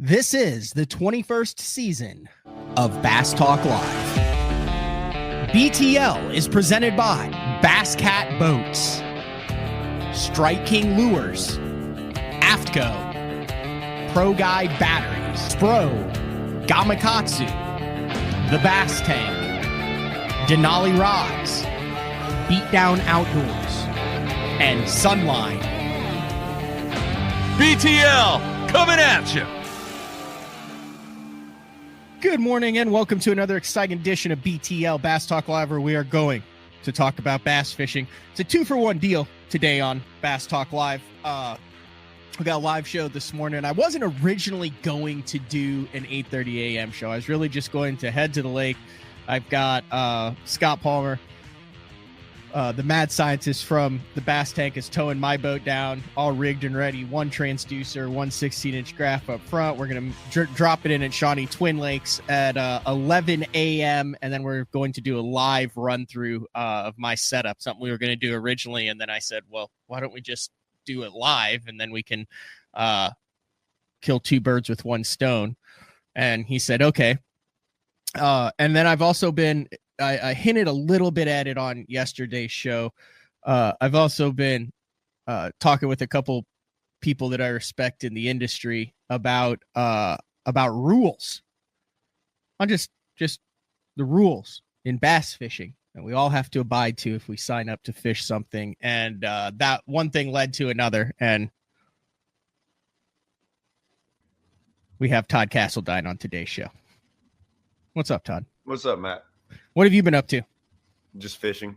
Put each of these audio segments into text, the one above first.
This is the 21st season of Bass Talk Live. BTL is presented by Bass Cat Boats, Strike King Lures, Aftco, Pro Guide Batteries, Spro, Gamakatsu, The Bass Tank, Denali Rods, Beatdown Outdoors, and Sunline. BTL coming at you. Good morning and welcome to another exciting edition of BTL Bass Talk Live, where we are going to talk about bass fishing. It's a 2-for-1 deal today on Bass Talk Live. We got a live show this morning. I wasn't originally going to do an 8:30 a.m. show. I was really just going to head to the lake. I've got Scott Palmer, the mad scientist from the Bass Tank, is towing my boat down, all rigged and ready. One transducer, one 16-inch graph up front. We're going to drop it in at Shawnee Twin Lakes at 11 a.m., and then we're going to do a live run-through of my setup, something we were going to do originally, and then I said, well, why don't we just do it live, and then we can kill two birds with one stone. And he said, okay. And then I've also been... I hinted a little bit at it on yesterday's show. I've also been talking with a couple people that I respect in the industry about rules, on just the rules in bass fishing that we all have to abide to if we sign up to fish something. And that one thing led to another, and we have Todd Castledine on today's show. What's up, Todd? What's up, Matt? What have you been up to? Just fishing.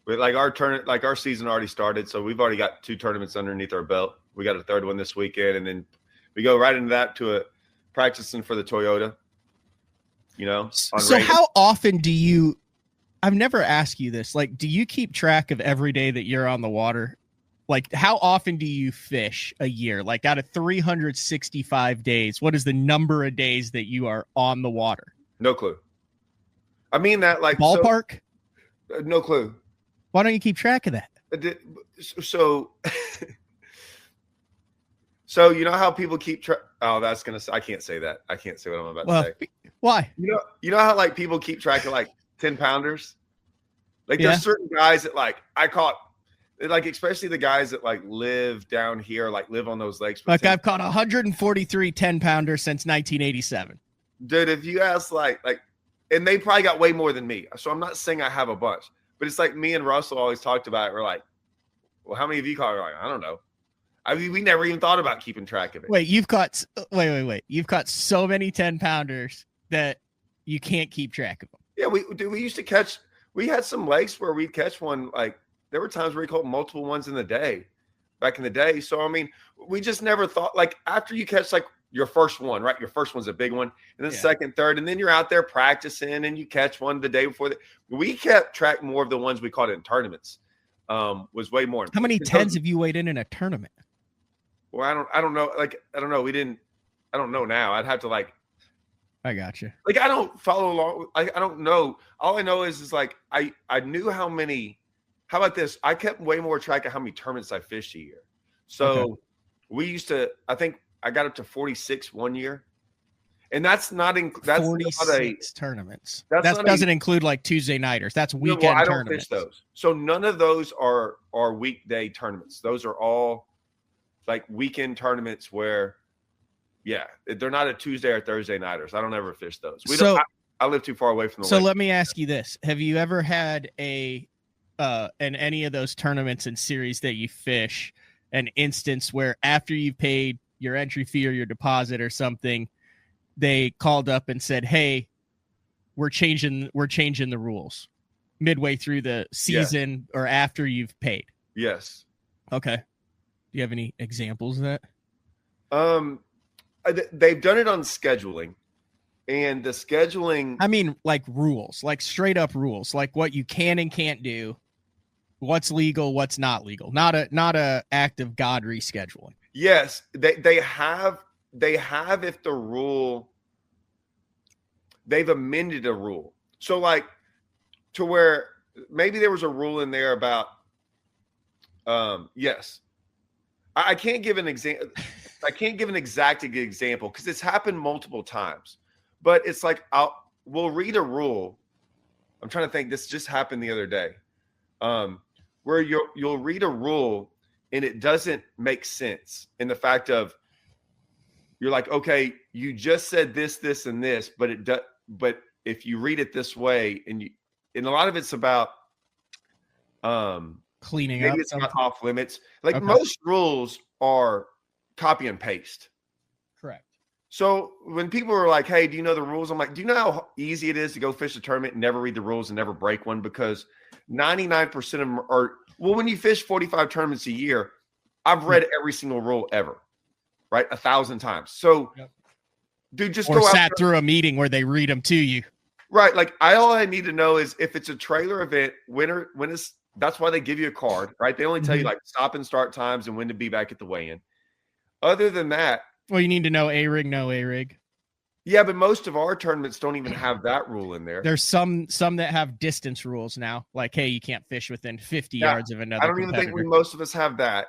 Our season already started, so we've already got 2 tournaments underneath our belt. We got a third one this weekend, and then we go right into that to practicing for the Toyota. You know. So how often do you? I've never asked you this. Like, do you keep track of every day that you're on the water? Like, how often do you fish a year? Like, out of 365 days, what is the number of days that you are on the water? No clue. I mean that like ballpark. No clue. Why don't you keep track of that? So you know how people keep track. Oh, I can't say that. I can't say what I'm about to say. Why? You know how like people keep track of like 10-pounders. Like there's certain guys that like I caught. Like especially the guys that like live down here, like live on those lakes. Like I've caught 143 10-pounders since 1987. Dude, if you ask like. And they probably got way more than me. So I'm not saying I have a bunch. But it's like me and Russell always talked about it. We're like, well, how many of you caught? We're like, I don't know. I mean, we never even thought about keeping track of it. Wait. You've caught so many 10-pounders that you can't keep track of them. Yeah, we used to catch. We had some lakes where we'd catch one. Like there were times where we caught multiple ones in the day back in the day. So, I mean, we just never thought like after you catch like your first one, right? Your first one's a big one, and then second, third, and then you're out there practicing and you catch one the day before. We kept track more of the ones we caught in tournaments. Was way more. How many tens have you weighed in a tournament? Well, I don't know. Like, I don't know. I don't know now. I'd have to like. I got you. Like, I don't follow along. I don't know. All I know is like I knew how many. How about this? I kept way more track of how many tournaments I fished a year. So we used to. I think. I got up to 46 one year, and that's not 46 tournaments. That doesn't include like Tuesday nighters. That's weekend I don't tournaments. Fish those. So none of those are weekday tournaments. Those are all like weekend tournaments where, they're not a Tuesday or Thursday nighters. I don't ever fish those. I live too far away from the lake. So let me ask you this: have you ever had in any of those tournaments and series that you fish, an instance where after you've paid your entry fee or your deposit or something, they called up and said, hey, we're changing the rules midway through the season or after you've paid? Yes. Okay. Do you have any examples of that? They've done it on scheduling, and the scheduling, I mean, like rules, like straight up rules, like what you can and can't do, what's legal, what's not legal, not a act of God rescheduling. Yes, they have if the rule, they've amended a rule. So like to where maybe there was a rule in there about I can't give an example. I can't give an exact example because it's happened multiple times. But it's like we'll read a rule. I'm trying to think. This just happened the other day, where you'll read a rule and it doesn't make sense in the fact of you're like, okay, you just said this, this, and this, but it does. But if you read it this way, and a lot of it's about cleaning maybe up. it's not off limits. Like most rules are copy and paste. Correct. So when people are like, hey, do you know the rules? I'm like, do you know how easy it is to go fish a tournament and never read the rules and never break one? Because 99% of them are, well, when you fish 45 tournaments a year, I've read every single rule ever, right? 1,000 times. So, dude, just or go sat through a meeting where they read them to you. Right. Like all I need to know is if it's a trailer event, when is, that's why they give you a card, right? They only tell you like stop and start times and when to be back at the weigh-in. Other than that, well, you need to know A-rig, no A-rig. Yeah, but most of our tournaments don't even have that rule in there. There's some that have distance rules now, like, hey, you can't fish within 50 yards of another. I don't even think most of us have that.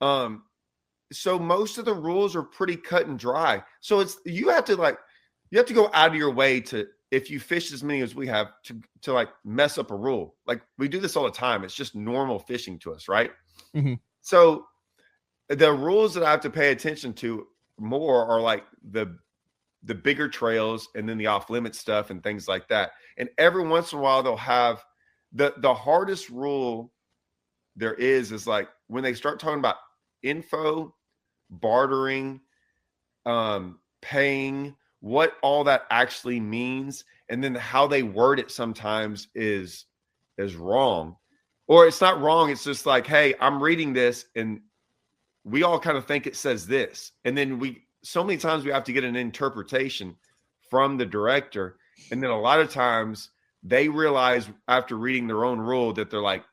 So most of the rules are pretty cut and dry. So you have to go out of your way to, if you fish as many as we have, to like mess up a rule. Like we do this all the time. It's just normal fishing to us, right? Mm-hmm. So the rules that I have to pay attention to more are like the bigger trails and then the off limit stuff and things like that. And every once in a while they'll have the hardest rule there is like when they start talking about info, bartering, paying, what all that actually means, and then how they word it sometimes is wrong. Or it's not wrong, it's just like, hey, I'm reading this and we all kind of think it says this. And then so many times we have to get an interpretation from the director. And then a lot of times they realize after reading their own rule that they're like,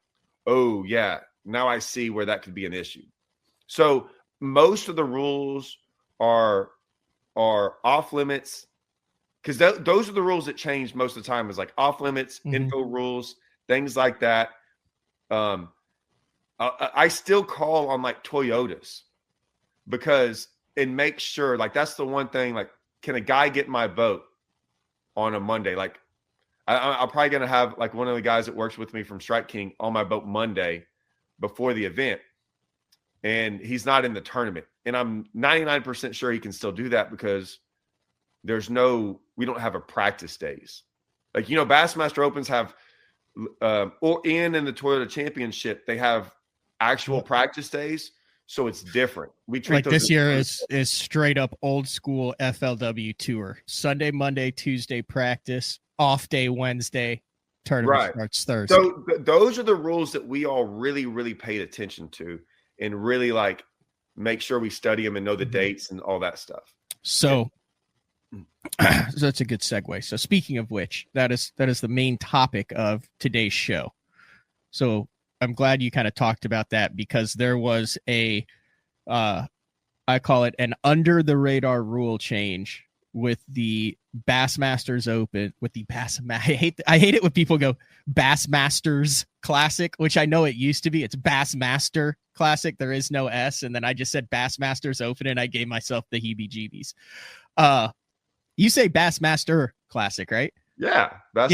oh yeah, now I see where that could be an issue. So most of the rules are off limits, because those are the rules that change most of the time, is like off limits, info rules, things like that. I still call on like Toyotas and make sure, like, that's the one thing, like, can a guy get my boat on a Monday? Like I'm probably going to have like one of the guys that works with me from Strike King on my boat Monday before the event, and he's not in the tournament. And I'm 99% sure he can still do that because we don't have a practice days. Like, Bassmaster Opens have, or in the Toyota Championship, they have actual practice days. So it's different. We treat like this year is straight up old school FLW tour. Sunday, Monday, Tuesday practice, off day Wednesday, tournament starts Thursday. So those are the rules that we all really, really paid attention to and really like make sure we study them and know the dates and all that stuff. So that's a good segue. So speaking of which, that is the main topic of today's show. So I'm glad you kind of talked about that, because there was I call it an under the radar rule change with the Bassmasters Open, with the I hate it when people go Bassmasters Classic, which I know it used to be. It's Bassmaster Classic. There is no S. And then I just said Bassmasters Open and I gave myself the heebie-jeebies. You say Bassmaster Classic, right? Yeah. I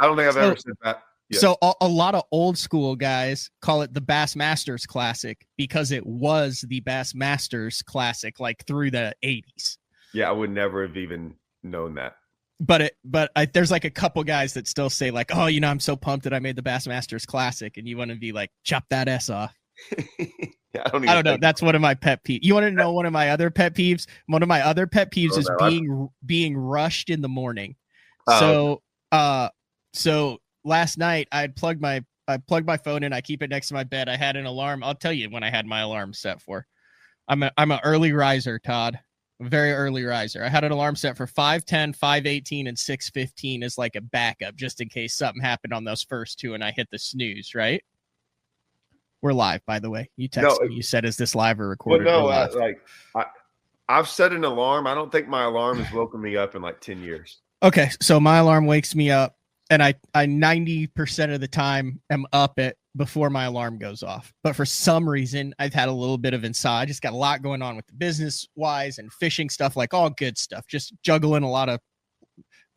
don't think I've ever said that. Yes. So a lot of old school guys call it the Bassmasters Classic because it was the Bassmasters Classic like through the 80s. Yeah, I would never have even known that. But there's like a couple guys that still say like, oh, I'm so pumped that I made the Bassmasters Classic, and you want to be like, chop that S off. Yeah, I don't know. That's one of my pet peeves. You want to know one of my other pet peeves? One of my other pet peeves is being rushed in the morning. So last night I plugged my phone in. I keep it next to my bed. I had an alarm. I'll tell you when I had my alarm set for. I'm an early riser, Todd. A very early riser. I had an alarm set for 5:10, 5:18, and 6:15 as like a backup, just in case something happened on those first two and I hit the snooze, right? We're live, by the way. You texted me. You said, is this live or recorded? Well, no, I've set an alarm. I don't think my alarm has woken me up in like 10 years. Okay, so my alarm wakes me up And I 90% of the time am up at before my alarm goes off. But for some reason, I've had a little bit of inside. I just got a lot going on with the business wise and fishing stuff, like all good stuff. Just juggling a lot of,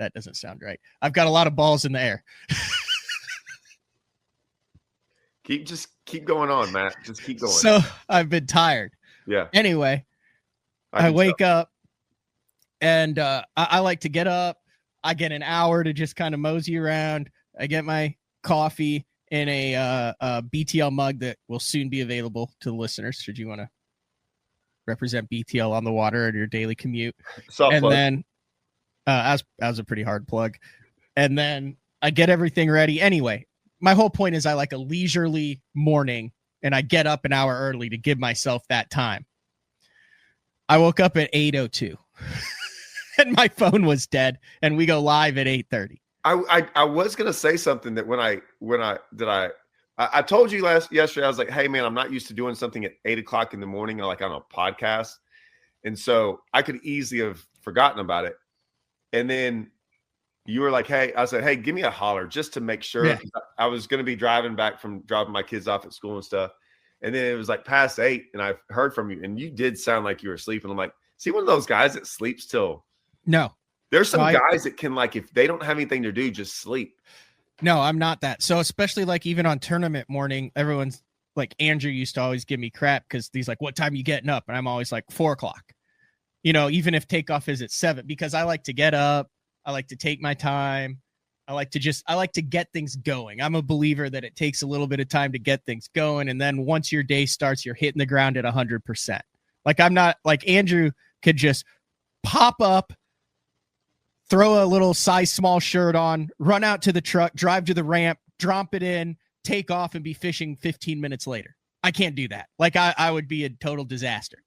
that doesn't sound right. I've got a lot of balls in the air. Just keep going on, Matt. Just keep going. So I've been tired. Yeah. Anyway, I wake up and I like to get up. I get an hour to just kind of mosey around. I get my coffee in a BTL mug that will soon be available to the listeners, should you want to represent BTL on the water at your daily commute. Soft and plug. Then as a pretty hard plug. And then I get everything ready. Anyway, my whole point is I like a leisurely morning, and I get up an hour early to give myself that time. I woke up at 8:02. And my phone was dead, and we go live at 8:30. I was gonna say something that I told you yesterday. I was like, hey man, I'm not used to doing something at 8:00 in the morning, like on a podcast, and so I could easily have forgotten about it. And then you were like, hey, I said, hey, give me a holler just to make sure. Yeah. I was gonna be driving back from dropping my kids off at school and stuff, and then it was like past 8, and I heard from you, and you did sound like you were sleeping. I'm like, see, one of those guys that sleeps till. No. There's some guys that can, like, if they don't have anything to do, just sleep. No, I'm not that. So especially like even on tournament morning, everyone's like, Andrew used to always give me crap because he's like, what time are you getting up? And I'm always like 4:00, even if takeoff is at 7, because I like to get up. I like to take my time. I like to get things going. I'm a believer that it takes a little bit of time to get things going. And then once your day starts, you're hitting the ground at 100%. Like I'm not like Andrew could just pop up, throw a little size small shirt on, run out to the truck, drive to the ramp, drop it in, take off, and be fishing 15 minutes later. I can't do that. Like I would be a total disaster.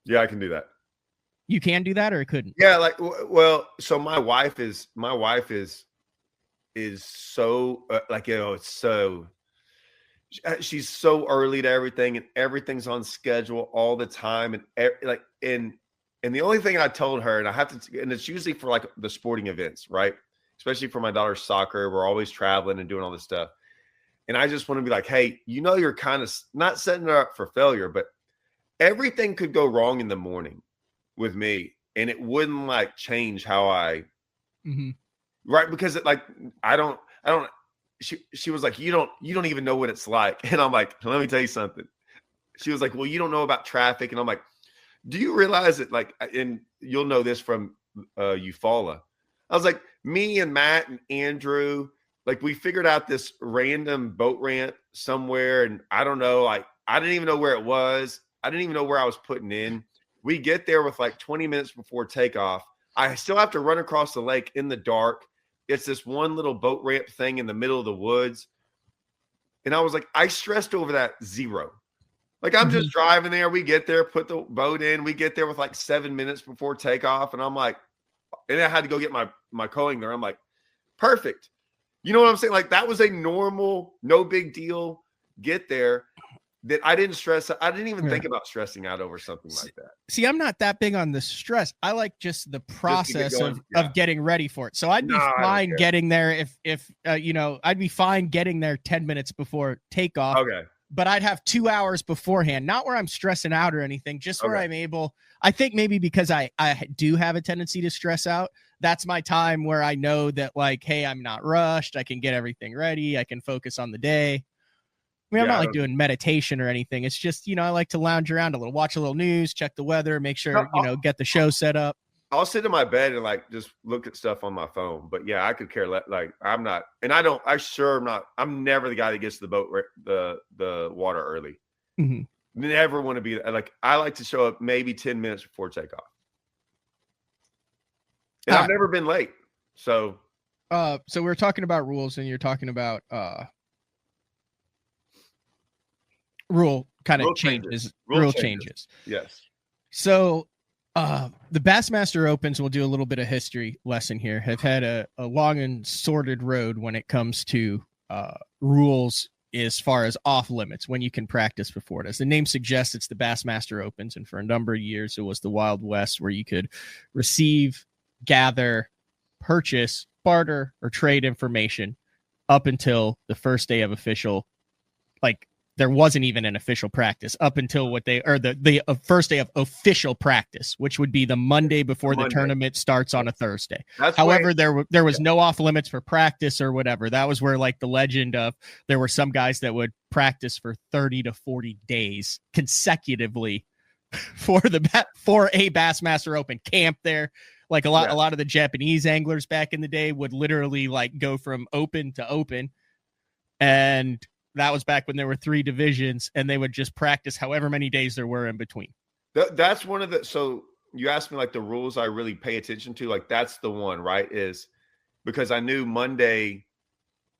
Yeah, I can do that. You can do that, or it couldn't? Yeah, like, well, so my wife is so it's so, she's so early to everything, and everything's on schedule all the time, and the only thing I told her, and I have to, and it's usually for like the sporting events, right? Especially for my daughter's soccer, we're always traveling and doing all this stuff. And I just want to be like, hey, you're kind of not setting her up for failure, but everything could go wrong in the morning with me, and it wouldn't like change how I, right? Because it like, I don't, she was like, you don't even know what it's like. And I'm like, let me tell you something. She was like, well, you don't know about traffic. And I'm like, do you realize that, like, and you'll know this from Eufaula. I was like, me and Matt and Andrew, like, we figured out this random boat ramp somewhere, and I don't know, like, I didn't even know where it was. I didn't even know where I was putting in. We get there with like 20 minutes before takeoff. I still have to run across the lake in the dark. It's this one little boat ramp thing in the middle of the woods. And I was like, I stressed over that zero. Like, I'm just driving there. We get there, put the boat in. We get there with like 7 minutes before takeoff. And I'm like, and I had to go get my coing there. I'm like, perfect. You know what I'm saying? Like, that was a normal, no big deal get there that I didn't stress. I didn't even think about stressing out over something like that. See, I'm not that big on the stress. I like just the process of getting ready for it. So I'd be fine getting there if I'd be fine getting there 10 minutes before takeoff. Okay. But I'd have 2 hours beforehand, not where I'm stressing out or anything, just where I'm able. I think maybe because I do have a tendency to stress out. That's my time where I know that, like, hey, I'm not rushed. I can get everything ready. I can focus on the day. I mean, I'm not like doing meditation or anything. It's just, I like to lounge around a little, watch a little news, check the weather, make sure, get the show set up. I'll sit in my bed and like just look at stuff on my phone. But yeah, I could care less. Like, I'm not, and I'm not. I'm never the guy that gets to the boat, the water early. Mm-hmm. Never want to be like. I like to show up maybe 10 minutes before takeoff. And I've never been late. So we're talking about rules, and you're talking about rule changes. Yes. So the Bassmaster Opens, we'll do a little bit of history lesson here, have had a long and sordid road when it comes to rules as far as off limits, when you can practice before it. As the name suggests, it's the Bassmaster Opens, and for a number of years it was the Wild West, where you could receive, gather, purchase barter or trade information up until the first day of official, like there wasn't even an official practice up until the first day of official practice, which would be the Monday before the tournament starts on a Thursday. However, there was no off limits for practice or whatever. That was where like the legend of there were some guys that would practice for 30 to 40 days consecutively for a Bassmaster Open camp there. Like a lot of the Japanese anglers back in the day would literally like go from open to open, and that was back when there were 3 divisions, and they would just practice however many days there were in between. That's one of the, so you asked me like the rules I really pay attention to, like that's the one, right? Is because I knew Monday,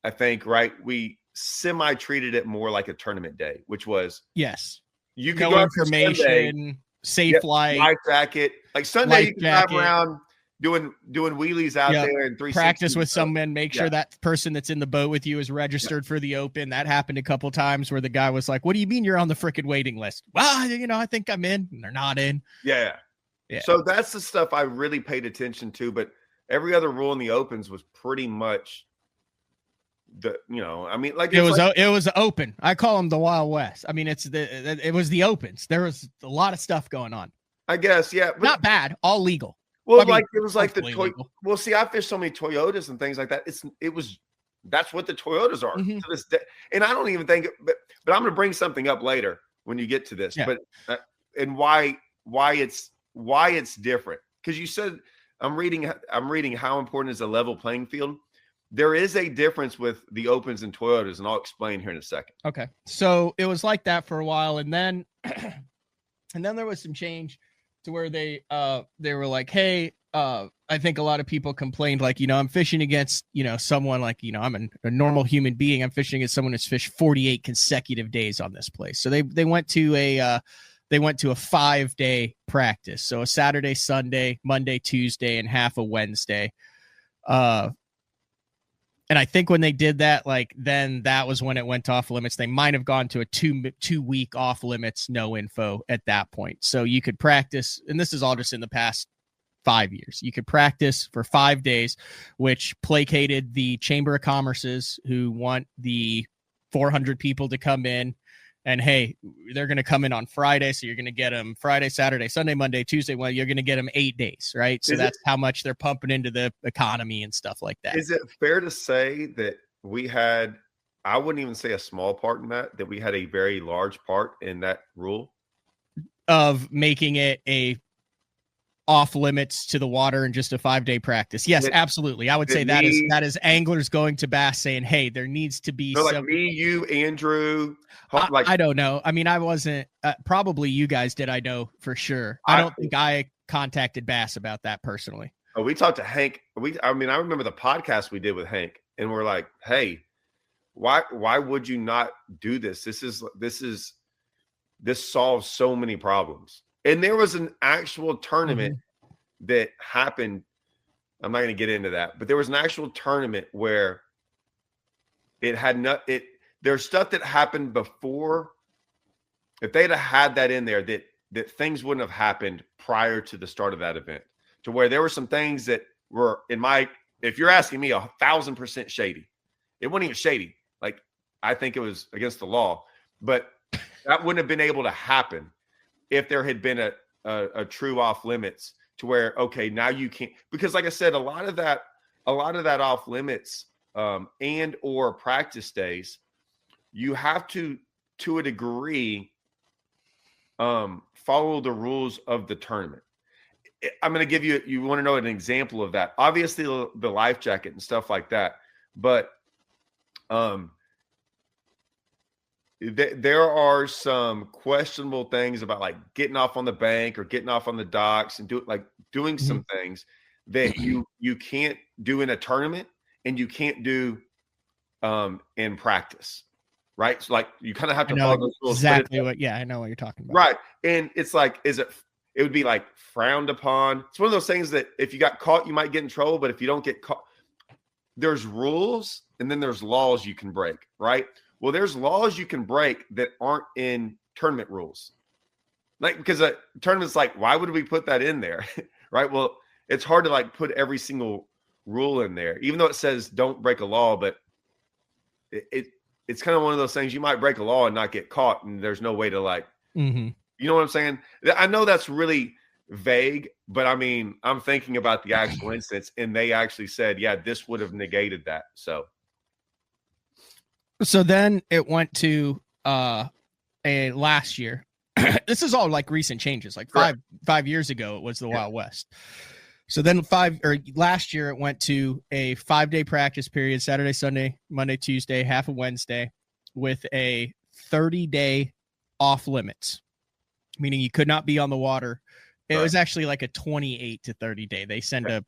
I think, right, we semi-treated it more like a tournament day, which was, yes, you could no go information, Sunday, safe flight, life jacket. Like Sunday, you can drive around doing wheelies out there and 360. Practice with some men, make sure that person that's in the boat with you is registered for the Open. That happened a couple times where the guy was like, what do you mean you're on the freaking waiting list? Well, I think I'm in, and they're not in. Yeah. So that's the stuff I really paid attention to, but every other rule in the Opens was pretty much it was open. I call them the Wild West. I mean, it was the Opens. There was a lot of stuff going on, I guess. Yeah. But not bad, all legal. Well, it was like the legal. Well, see, I fished so many Toyotas and things like that. That's what the Toyotas are to this day. And I don't even think, but I'm going to bring something up later when you get to this. Yeah. But and why it's different? Because you said I'm reading how important is a level playing field. There is a difference with the Opens and Toyotas, and I'll explain here in a second. Okay, so it was like that for a while, and then there was some change to where they were like, hey, I think a lot of people complained, like, I'm fishing against, someone like, I'm a normal human being. I'm fishing against someone who's fished 48 consecutive days on this place. So they went to a 5-day practice. So a Saturday, Sunday, Monday, Tuesday, and half a Wednesday. And I think when they did that, like, then that was when it went off limits. They might have gone to a 2-week off limits, no info at that point. So you could practice, and this is all just in the past 5 years. You could practice for 5 days, which placated the Chamber of Commerce's who want the 400 people to come in. And hey, they're going to come in on Friday, so you're going to get them Friday, Saturday, Sunday, Monday, Tuesday. Well, you're going to get them 8 days, right? So that's how much they're pumping into the economy and stuff like that. Is it fair to say that we had, I wouldn't even say a small part in that we had a very large part in that rule? Of making it a off limits to the water and just a 5-day practice. Yes, absolutely. I would say that is anglers going to Bass saying, hey, there needs to be like me, you, Andrew. I don't know. I mean, I wasn't, probably you guys did. I know for sure. I don't think I contacted Bass about that personally. Oh, we talked to Hank. I remember the podcast we did with Hank, and we're like, hey, why would you not do this? This solves so many problems. And there was an actual tournament that happened. I'm not going to get into that, but there was an actual tournament where there's stuff that happened before. If they'd have had that in there, that things wouldn't have happened prior to the start of that event, to where there were some things that were if you're asking me, 1,000% shady. It wasn't even shady. Like, I think it was against the law, but that wouldn't have been able to happen if there had been a true off limits, to where, okay, now you can't, because like I said, a lot of that off limits and or practice days, you have to a degree, follow the rules of the tournament. I'm going to give you want to know an example of that. Obviously the life jacket and stuff like that, but there are some questionable things about like getting off on the bank or getting off on the docks and doing some things that you can't do in a tournament and you can't do in practice, right? So like you kind of have to follow those rules. Exactly I know what you're talking about. Right. And it's like, it would be like frowned upon. It's one of those things that if you got caught, you might get in trouble, but if you don't get caught, there's rules and then there's laws you can break, right? Well, there's laws you can break that aren't in tournament rules. Like, because a tournament's like, why would we put that in there? Right? Well, it's hard to like put every single rule in there, even though it says don't break a law, but it's kind of one of those things. You might break a law and not get caught, and there's no way to like, you know what I'm saying? I know that's really vague, but I mean, I'm thinking about the actual instance, and they actually said, yeah, this would have negated that. So then it went to a last year. This is all like recent changes. Like five years ago, it was the Wild West. So then last year it went to a 5-day practice period, Saturday, Sunday, Monday, Tuesday, half of Wednesday, with a 30-day off limits, meaning you could not be on the water. It was actually like a 28 to 30 day. They send a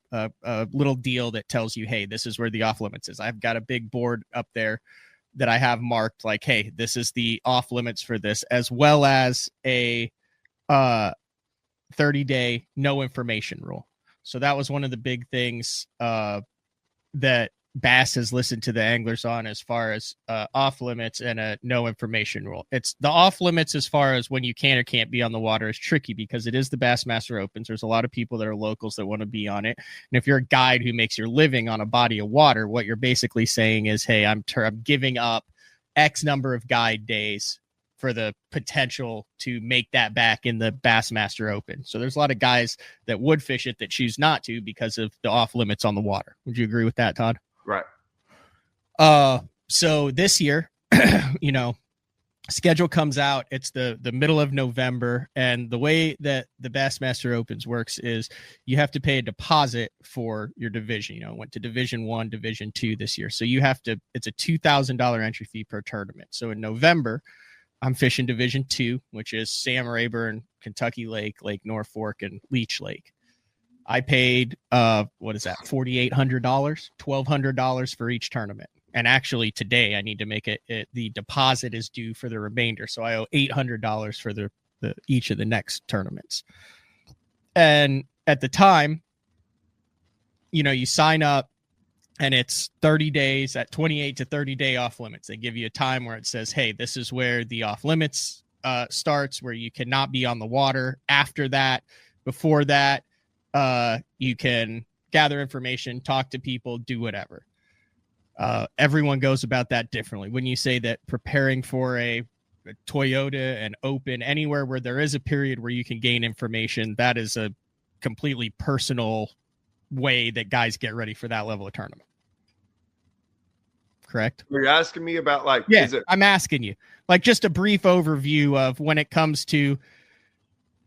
little deal that tells you, hey, this is where the off limits is. I've got a big board up there that I have marked like, hey, this is the off limits for this, as well as a 30-day no information rule. So that was one of the big things that Bass has listened to the anglers on, as far as off limits and a no information rule. It's the off limits as far as when you can or can't be on the water is tricky, because it is the Bassmaster Opens. There's a lot of people that are locals that want to be on it. And if you're a guide who makes your living on a body of water, what you're basically saying is, hey, I'm giving up X number of guide days for the potential to make that back in the Bassmaster Open. So there's a lot of guys that would fish it that choose not to because of the off limits on the water. Would you agree with that, Todd? Right. So this year, schedule comes out. It's the middle of November, and the way that the Bassmaster Opens works is you have to pay a deposit for your division. Went to Division 1, Division 2 this year. So you have to, it's a $2,000 entry fee per tournament. So in November, I'm fishing Division 2, which is Sam Rayburn, Kentucky Lake, Lake Norfolk, and Leech Lake. I paid, $4,800, $1,200 for each tournament. And actually today I need to make it, the deposit is due for the remainder. So I owe $800 for the each of the next tournaments. And at the time, you sign up and it's 30 days at 28 to 30 day off limits. They give you a time where it says, hey, this is where the off limits starts, where you cannot be on the water. After that, before that, you can gather information, talk to people, do whatever. Everyone goes about that differently. When you say that preparing for a Toyota and Open, anywhere where there is a period where you can gain information, that is a completely personal way that guys get ready for that level of tournament. Correct? You're asking me about I'm asking you like just a brief overview of when it comes to,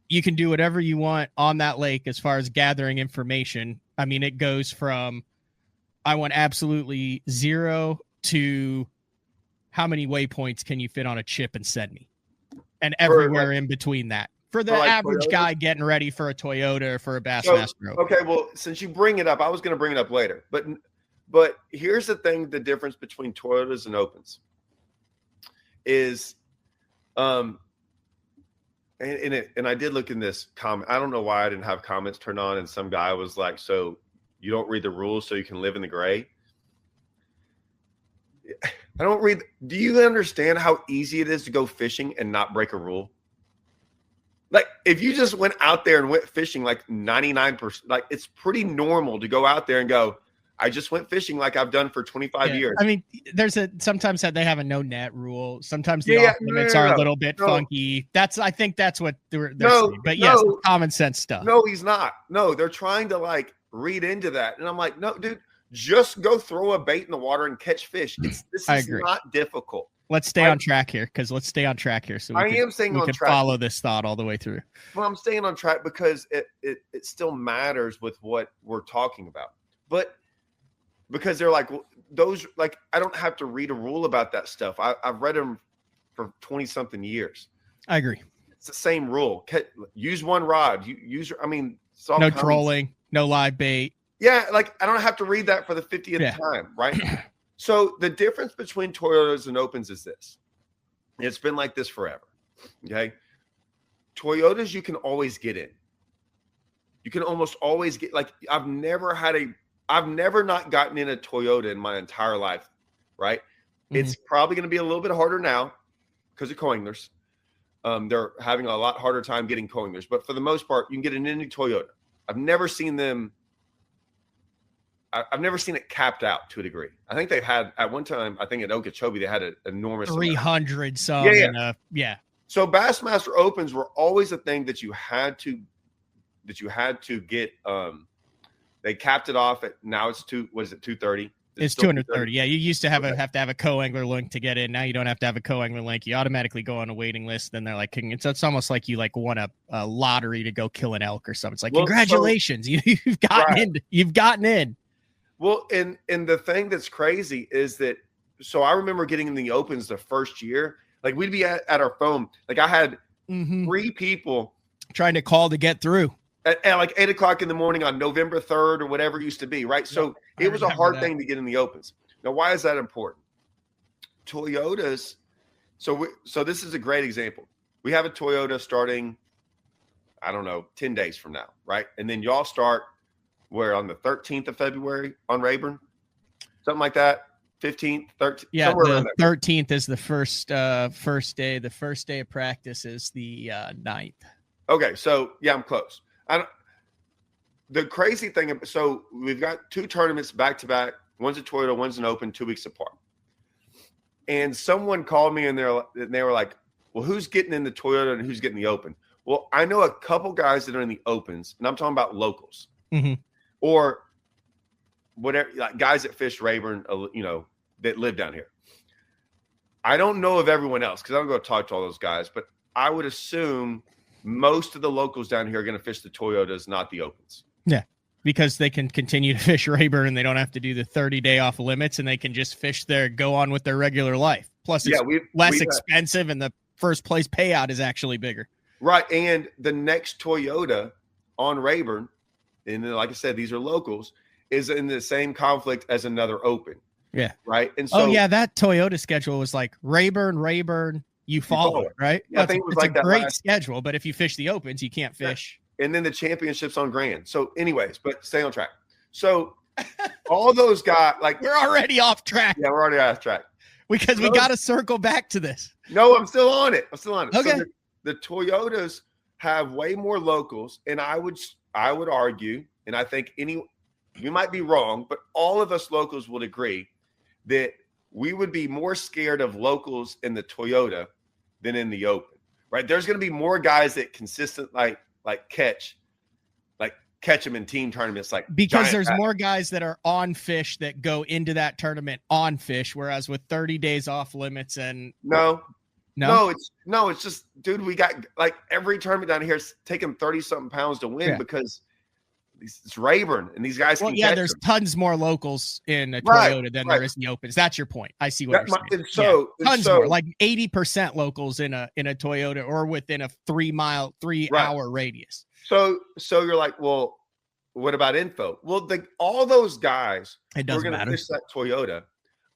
you can do whatever you want on that lake as far as gathering information. I mean, it goes from, I want absolutely zero to how many waypoints can you fit on a chip and send me, and everywhere in between that for the average guy getting ready for a Toyota or for a Bassmaster Open. Okay, well, since you bring it up, I was going to bring it up later, but here's the thing: the difference between Toyotas and Opens is, and I did look in this comment. I don't know why I didn't have comments turned on, and some guy was like, "So you don't read the rules so you can live in the gray?" I don't read. Do you understand how easy it is to go fishing and not break a rule? Like, if you just went out there and went fishing like 99%, like it's pretty normal to go out there and go, I just went fishing like I've done for 25 years. I mean, sometimes that they have a no net rule. Sometimes the off limits are a little bit funky. I think that's what they're saying. But yes, common sense stuff. No, he's not. No, they're trying to like read into that. And I'm like, no, dude, just go throw a bait in the water and catch fish. This is not difficult. Let's stay on track here, so we can follow this thought all the way through. Well, I'm staying on track because it still matters with what we're talking about. But because they're like, well, those, like, I don't have to read a rule about that stuff. I've read them for 20 something years. I agree. It's the same rule. Use one rod. No trolling, no live bait. Yeah, like I don't have to read that for the 50th time, right? So the difference between Toyotas and Opens is this. It's been like this forever. Okay. Toyotas, you can always get in. You can almost always get, like, I've never not gotten in a Toyota in my entire life, right? Mm-hmm. It's probably going to be a little bit harder now because of coiners. They're having a lot harder time getting coiners, but for the most part, you can get in any Toyota. I've never seen them. I've never seen it capped out to a degree. I think they've had at one time, I think at Okeechobee, they had an enormous 300 some. Yeah. So Bassmaster Opens were always a thing that you had to get. They capped it off at, now it's 230. It's 230. Yeah, you used to have to have a co-angler link to get in. Now you don't have to have a co-angler link. You automatically go on a waiting list. Then they're like, it's almost like you like won a lottery to go kill an elk or something. It's like, congratulations, you've gotten in. You've gotten in. Well, and the thing that's crazy is that, so I remember getting in the opens the first year, like we'd be at our phone. Like I had 3 people trying to call to get through. At like 8 o'clock in the morning on November 3rd or whatever it used to be, right? So it was a hard thing to get in the opens. Now, why is that important? Toyotas. So this is a great example. We have a Toyota starting, I don't know, 10 days from now, right? And then y'all start where on the 13th of February on Rayburn, something like that. 15th, 13th. Yeah, the 13th is the first day. The first day of practice is the 9th. Okay, so yeah, I'm close. The crazy thing, so we've got 2 tournaments back to back. One's a Toyota, one's an Open, 2 weeks apart. And someone called me and they were like, well, who's getting in the Toyota and who's getting the Open? Well, I know a couple guys that are in the Opens, and I'm talking about locals or whatever, like guys that fish Rayburn, that live down here. I don't know of everyone else because I don't go talk to all those guys, but I would assume most of the locals down here are going to fish the Toyotas, not the Opens. Yeah, because they can continue to fish Rayburn and they don't have to do the 30-day off limits, and they can just fish go on with their regular life. Plus, it's less expensive, and the first place payout is actually bigger. Right, and the next Toyota on Rayburn, and like I said, these are locals, is in the same conflict as another Open. Yeah. Right. And so, that Toyota schedule was like Rayburn. You follow it, right? Yeah, I think it was like a great schedule, but if you fish the Opens, you can't fish. And then the championships on Grand. So, anyways, but stay on track. So, all those guys, like we're already off track. Yeah, we're already off track because we got to circle back to this. No, I'm still on it. Okay. So the Toyotas have way more locals, and I would argue, and I think we might be wrong, but all of us locals would agree that we would be more scared of locals in the Toyota than in the Open, right? There's going to be more guys that consistently catch them in team tournaments, because there's more guys that are on fish that go into that tournament on fish, whereas with 30 days off limits and it's just, dude, we got like every tournament down here is taking 30 something pounds to win because it's Rayburn and these guys there's tons more locals in a Toyota than there is in the Opens. That's your point. I see what you're saying. Tons more, like 80% locals in a Toyota or within a 3-hour radius. So you're like, well, what about info? Well, all those guys who are going to fish that Toyota,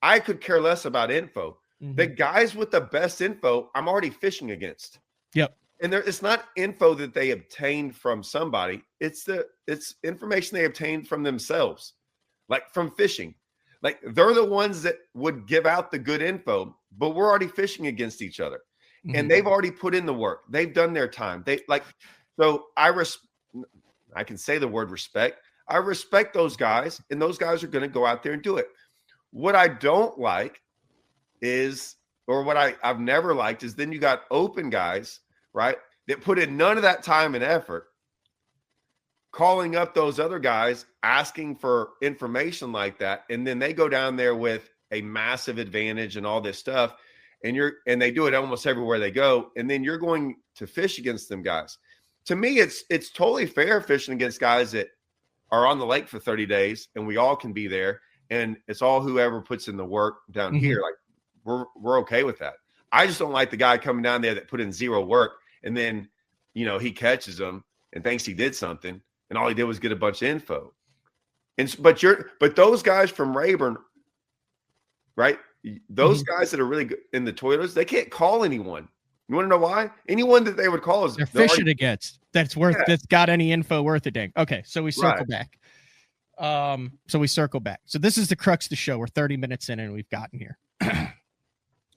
I could care less about info. The guys with the best info, I'm already fishing against. Yep. And it's not info that they obtained from somebody. It's information they obtained from themselves, like from fishing. Like they're the ones that would give out the good info, but we're already fishing against each other, and they've already put in the work. They've done their time. So I can say the word respect. I respect those guys, and those guys are going to go out there and do it. What I don't like is, or what I've never liked is, then you got Open guys, right, that put in none of that time and effort, calling up those other guys, asking for information like that, and then they go down there with a massive advantage and all this stuff, and they do it almost everywhere they go, and then you're going to fish against them guys. To me, it's totally fair fishing against guys that are on the lake for 30 days, and we all can be there, and it's all whoever puts in the work down here. Like we're okay with that. I just don't like the guy coming down there that put in zero work, and then he catches them and thinks he did something, and all he did was get a bunch of info. But those guys from Rayburn, right? Those guys that are really good in the Toyotas, they can't call anyone. You want to know why? Anyone that they would call is they're fishing against that's got any info worth a dang. Okay, so we circle back. So this is the crux of the show. We're 30 minutes in and we've gotten here.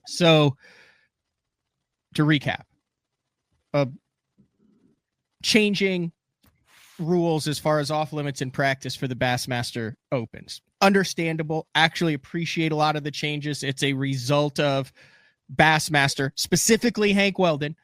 So to recap, changing rules as far as off limits in practice for the Bassmaster Opens. Understandable. Actually appreciate a lot of the changes. It's a result of Bassmaster, specifically Hank Weldon,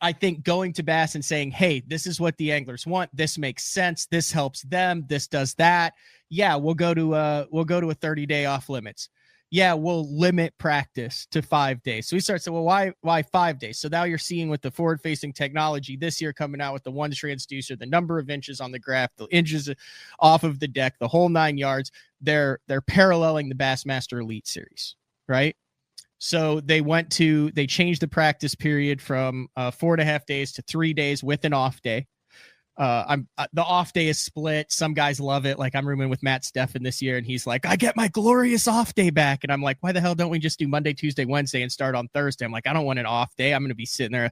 I think going to Bass and saying, hey, this is what the anglers want. This makes sense. This helps them. This does that. Yeah, we'll go to a 30-day off limits. Yeah, we'll limit practice to 5 days. So we start saying, well, why 5 days? So now you're seeing with the forward-facing technology this year coming out with the one transducer, the number of inches on the graph, the inches off of the deck, the whole 9 yards. They're paralleling the Bassmaster Elite Series, right? So they changed the practice period from 4.5 days to 3 days with an off day. The off day is split. Some guys love it. Like I'm rooming with Matt Steffen this year, and he's like, I get my glorious off day back. And I'm like, why the hell don't we just do Monday, Tuesday, Wednesday and start on Thursday? I'm like, I don't want an off day. I'm going to be sitting there,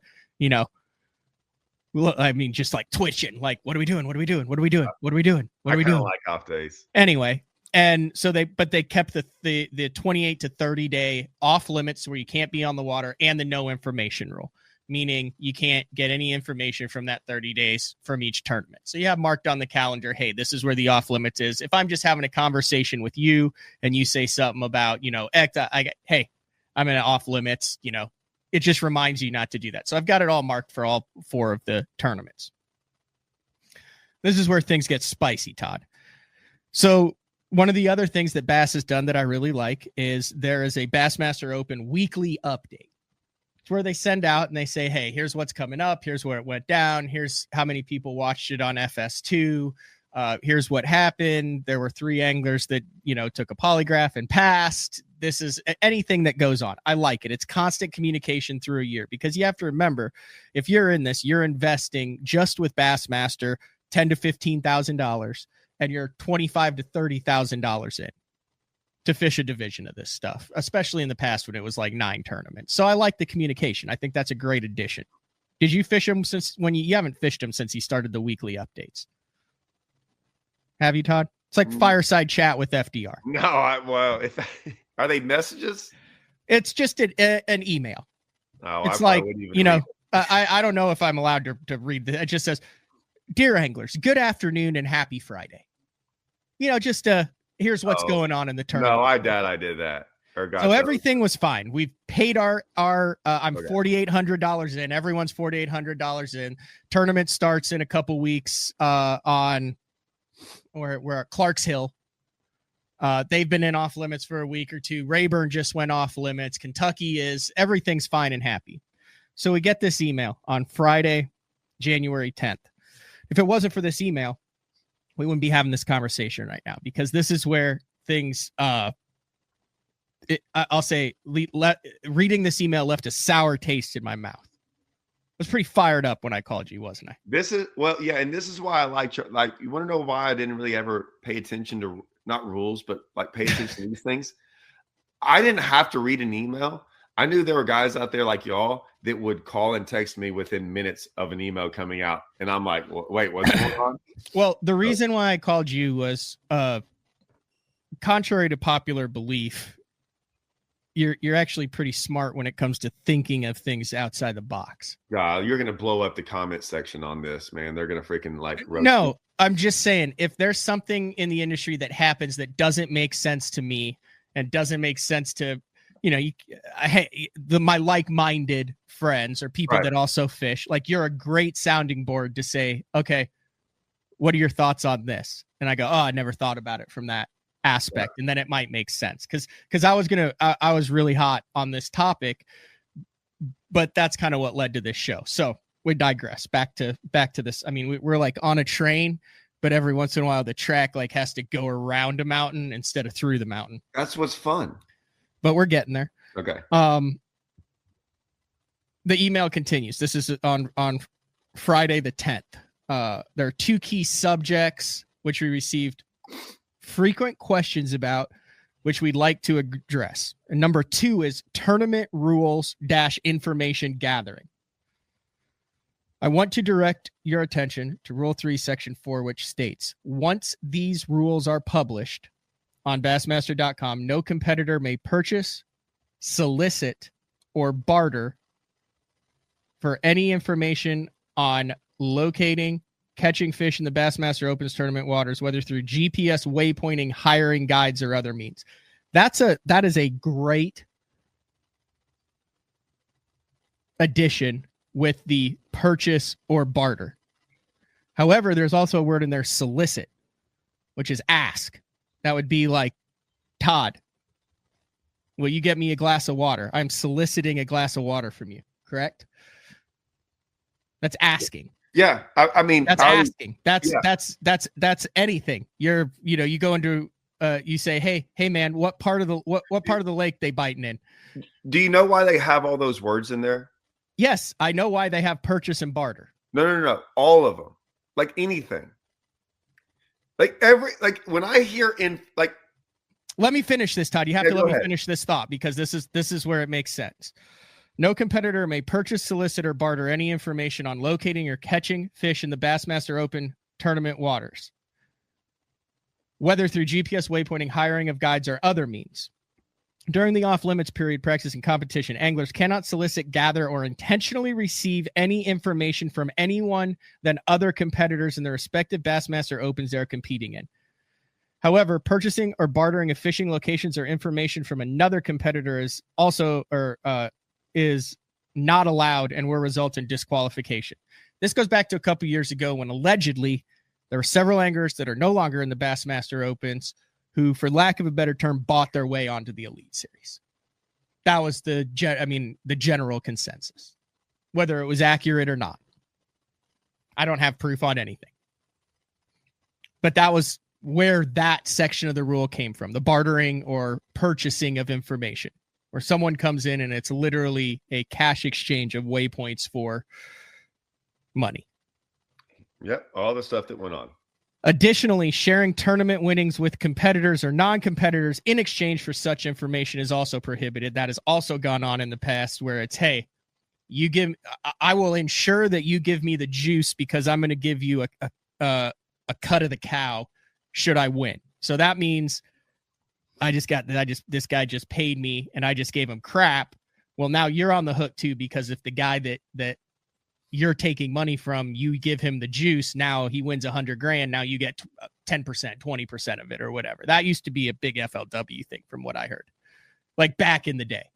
just like twitching. Like, what are we doing? What are we doing? What are we doing? What are we doing? What are we doing? I like off days. Anyway. And so they kept the 28 to 30 day off limits where you can't be on the water, and the no information rule, meaning you can't get any information from that 30 days from each tournament. So you have marked on the calendar, hey, this is where the off limits is. If I'm just having a conversation with you and you say something about, hey, I'm in off limits, it just reminds you not to do that. So I've got it all marked for all 4 of the tournaments. This is where things get spicy, Todd. So one of the other things that Bass has done that I really like is there is a Bassmaster Open weekly update. It's where they send out and they say, hey, here's what's coming up. Here's where it went down. Here's how many people watched it on FS2. Here's what happened. There were 3 anglers that, took a polygraph and passed. This is anything that goes on. I like it. It's constant communication through a year, because you have to remember, if you're in this, you're investing just with Bassmaster $10,000 to $15,000. And you're $25,000 to $30,000 in to fish a division of this stuff, especially in the past when it was like 9 tournaments. So I like the communication. I think that's a great addition. Did you fish them since when you haven't fished them since he started the weekly updates? Have you, Todd? It's like fireside chat with FDR. No, are they messages? It's just an email. Oh, it's like, I don't know if I'm allowed to read that. It just says, dear anglers, good afternoon and happy Friday. Here's what's going on in the tournament. No, I did that. So everything was fine. We've paid I'm $4,800 in. Everyone's $4,800 in. Tournament starts in a couple weeks we're at Clark's Hill. They've been in off limits for a week or two. Rayburn just went off limits. Kentucky everything's fine and happy. So we get this email on Friday, January 10th. If it wasn't for this email, we wouldn't be having this conversation right now, because this is where things, I'll say, reading this email left a sour taste in my mouth. I was pretty fired up when I called you, wasn't I? And this is why I like you want to know why I didn't really ever pay attention to, not rules, but like pay attention to these things. I didn't have to read an email. I knew there were guys out there like y'all that would call and text me within minutes of an email coming out. And I'm like, wait, what's going on? Well, the reason why I called you was contrary to popular belief, you're actually pretty smart when it comes to thinking of things outside the box. God, you're going to blow up the comment section on this, man. They're going to freaking roast No, you. I'm just saying, if there's something in the industry that happens that doesn't make sense to me and doesn't make sense to, my like-minded friends or people that also fish, like, you're a great sounding board to say, okay, what are your thoughts on this? And I go, oh, I never thought about it from that aspect. Yeah. And then it might make sense. Cause I was really hot on this topic, but that's kind of what led to this show. So we digress back to this. I mean, we're like on a train, but every once in a while the track like has to go around a mountain instead of through the mountain. That's what's fun. But we're getting there. Okay. The email continues. This is on Friday the 10th. There are 2 key subjects which we received frequent questions about, which we'd like to address. And number 2 is tournament rules - information gathering. I want to direct your attention to Rule 3, Section 4, which states, once these rules are published on Bassmaster.com, no competitor may purchase, solicit, or barter for any information on locating, catching fish in the Bassmaster Opens tournament waters, whether through GPS waypointing, hiring guides, or other means. That is a great addition with the purchase or barter. However, there's also a word in there, solicit, which is ask. That would be like, Todd, will you get me a glass of water? I'm soliciting a glass of water from you, correct? That's asking. Yeah, I mean, that's asking. That's anything. You go into you say, hey man, what part of the lake they biting in? Do you know why they have all those words in there? Yes, I know why they have purchase and barter. No, all of them. Like anything. Like when I hear let me finish this, Todd. You have to let me finish this thought, because this is where it makes sense. No competitor may purchase, solicit, or barter any information on locating or catching fish in the Bassmaster Open tournament waters, whether through GPS waypointing, hiring of guides, or other means. During the off-limits period, practice, and competition, anglers cannot solicit, gather, or intentionally receive any information from anyone than other competitors in the respective Bassmaster Opens they are competing in. However, purchasing or bartering of fishing locations or information from another competitor is not allowed and will result in disqualification. This goes back to a couple years ago when allegedly there were several anglers that are no longer in the Bassmaster Opens who, for lack of a better term, bought their way onto the Elite Series. That was the general consensus, whether it was accurate or not. I don't have proof on anything. But that was where that section of the rule came from, the bartering or purchasing of information, where someone comes in and it's literally a cash exchange of waypoints for money. Yep, all the stuff that went on. Additionally, sharing tournament winnings with competitors or non-competitors in exchange for such information is also prohibited. That has also gone on in the past, where it's, hey, I will ensure that you give me the juice because I'm going to give you a cut of the cow should I win. So that means this guy just paid me and I just gave him crap. Well, now you're on the hook too, because if the guy that you're taking money from, you give him the juice, now he wins $100,000. Now you get 10%, 20% of it or whatever. That used to be a big FLW thing from what I heard, like back in the day.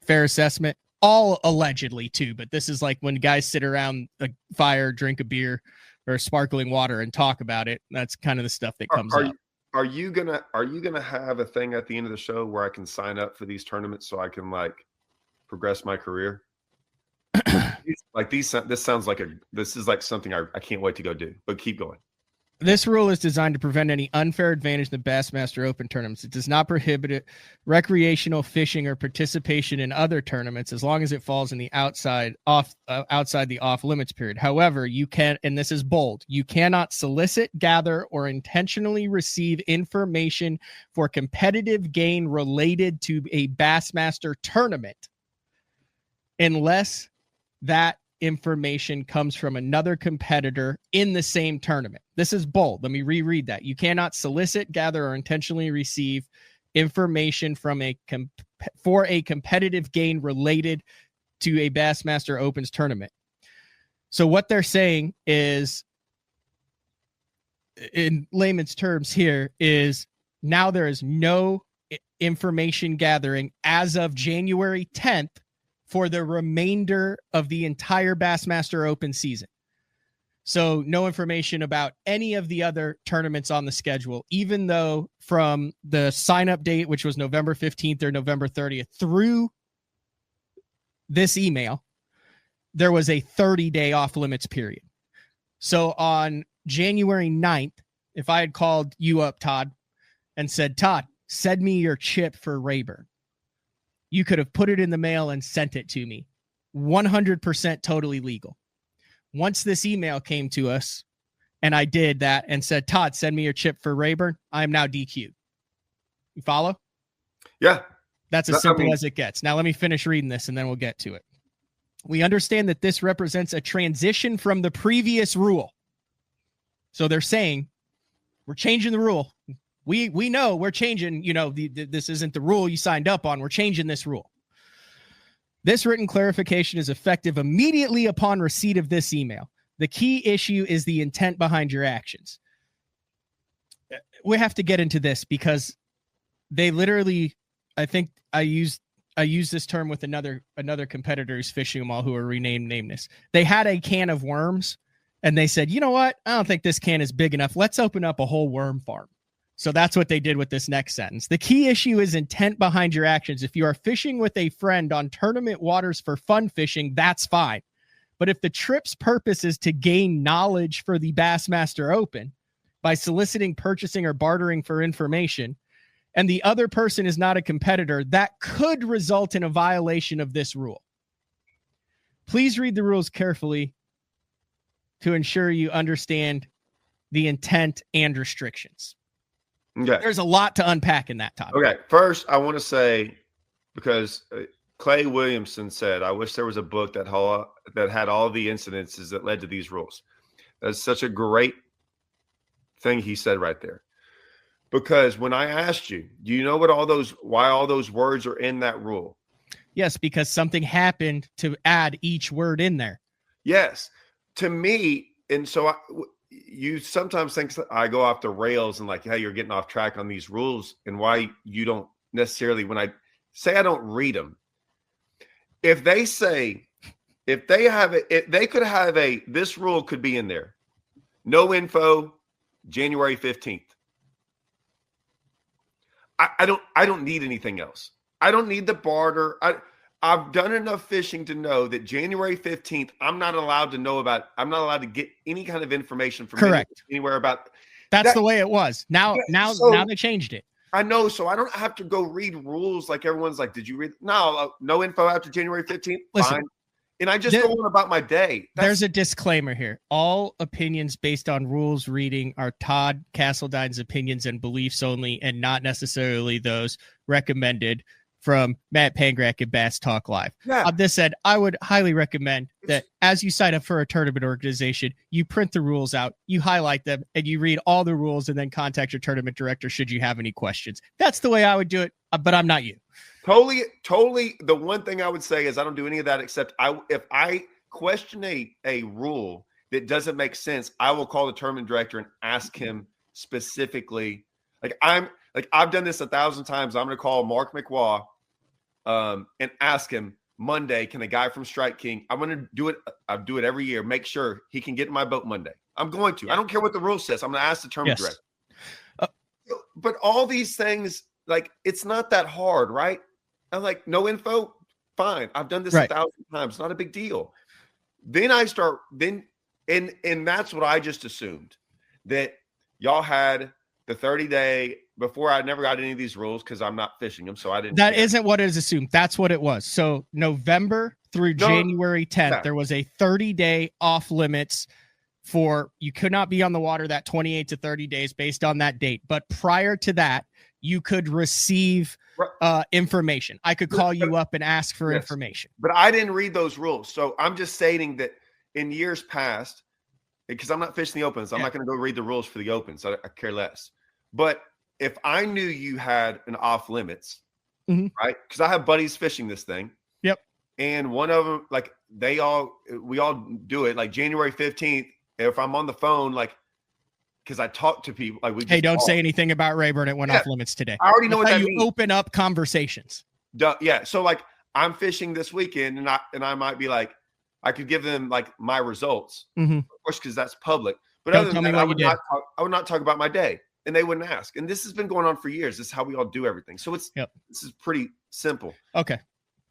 Fair assessment, all allegedly too, but this is like when guys sit around a fire, drink a beer or sparkling water and talk about it. That's kind of the stuff that comes up. Are you gonna have a thing at the end of the show where I can sign up for these tournaments so I can progress my career? This is like something I can't wait to go do, but keep going. This rule is designed to prevent any unfair advantage in the Bassmaster Open tournaments. It does not prohibit recreational fishing or participation in other tournaments as long as it falls in the outside the off limits period. However, you can, and this is bold, you cannot solicit, gather, or intentionally receive information for competitive gain related to a Bassmaster tournament unless that information comes from another competitor in the same tournament. This is bold. Let me reread that. You cannot solicit, gather, or intentionally receive information from for a competitive gain related to a Bassmaster Opens tournament. So what they're saying is, in layman's terms here, is now there is no information gathering as of January 10th for the remainder of the entire Bassmaster Open season. So no information about any of the other tournaments on the schedule, even though from the sign-up date, which was November 15th or November 30th, through this email, there was a 30-day off-limits period. So on January 9th, if I had called you up, Todd, and said, Todd, send me your chip for Rayburn, you could have put it in the mail and sent it to me. 100% totally legal. Once this email came to us and I did that and said, Todd, send me your chip for Rayburn, I am now DQ'd. You follow? Yeah. That's as simple as it gets. Now let me finish reading this and then we'll get to it. We understand that this represents a transition from the previous rule. So they're saying we're changing the rule. We know we're changing, this isn't the rule you signed up on. We're changing this rule. This written clarification is effective immediately upon receipt of this email. The key issue is the intent behind your actions. We have to get into this because they literally, I think I used this term with another competitor who's fishing them all who are renamed nameless. They had a can of worms and they said, you know what? I don't think this can is big enough. Let's open up a whole worm farm. So that's what they did with this next sentence. The key issue is intent behind your actions. If you are fishing with a friend on tournament waters for fun fishing, that's fine. But if the trip's purpose is to gain knowledge for the Bassmaster Open by soliciting, purchasing, or bartering for information, and the other person is not a competitor, that could result in a violation of this rule. Please read the rules carefully to ensure you understand the intent and restrictions. Okay. There's a lot to unpack in that topic. Okay. First, I want to say, because Clay Williamson said, I wish there was a book that had all the incidences that led to these rules. That's such a great thing he said right there. Because when I asked you, do you know why all those words are in that rule? Yes, because something happened to add each word in there. Yes. To me, and so you sometimes think I go off the rails and like, hey, you're getting off track on these rules and why you don't necessarily, when I say I don't read them, if they have it, they could have this rule could be in there. No info, January 15th. I don't need anything else. I don't need the barter. I've done enough fishing to know that January 15th, I'm not allowed to get any kind of information from anywhere about. That's the way it was. Now they changed it. I know. So I don't have to go read rules like everyone's like, did you read? No info after January 15th. Listen, fine. And I just go on about my day. There's a disclaimer here. All opinions based on rules reading are Todd Castledine's opinions and beliefs only, and not necessarily those recommended from Matt Pangrak at Bass Talk Live. Yeah. This said, I would highly recommend that as you sign up for a tournament organization, you print the rules out, you highlight them, and you read all the rules, and then contact your tournament director should you have any questions. That's the way I would do it, but I'm not you. Totally. The one thing I would say is I don't do any of that except if I question a rule that doesn't make sense, I will call the tournament director and ask him specifically. I've done this 1,000 times. I'm going to call Mark McWaugh and ask him Monday, can a guy from Strike King, I'm going to do it. I do it every year. Make sure he can get in my boat Monday. I'm going to. I don't care what the rule says. I'm going to ask the tournament director. But all these things, like, it's not that hard, right? I'm like, no info? Fine. I've done this 1,000 times. Not a big deal. Then and that's what I just assumed, that y'all had the 30-day before. I never got any of these rules because I'm not fishing them, so I didn't. That isn't what it is assumed. That's what it was. So November through January 10th, there was a 30-day off limits for you could not be on the water that 28 to 30 days based on that date. But prior to that, you could receive information. I could call you up and ask for information. But I didn't read those rules. So I'm just stating that in years past, because I'm not fishing the Opens, I'm not going to go read the rules for the Opens. I care less. But if I knew you had an off limits, right? Because I have buddies fishing this thing. Yep. And one of them, like we all do it. Like January 15th, if I'm on the phone, like, because I talk to people, like don't say anything about Rayburn. It went off limits today. I already know what that means. Open up conversations. Yeah. So like I'm fishing this weekend, and I might be like, I could give them like my results, of course, because that's public. But other than that, I would not talk about my day, and they wouldn't ask. And this has been going on for years. This is how we all do everything. So this is pretty simple. Okay.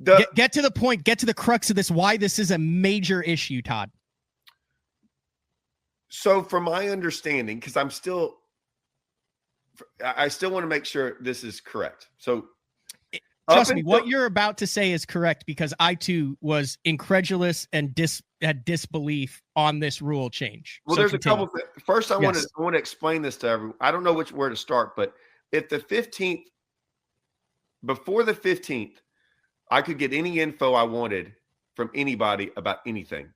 Get to the point. Get to the crux of this. Why this is a major issue, Todd. So from my understanding, because I still want to make sure this is correct. So trust me, what you're about to say is correct, because I too was incredulous and had disbelief on this rule change. Well, there's a couple things. First, I want to explain this to everyone. I don't know where to start, but if the 15th, before the 15th, I could get any info I wanted from anybody about anything.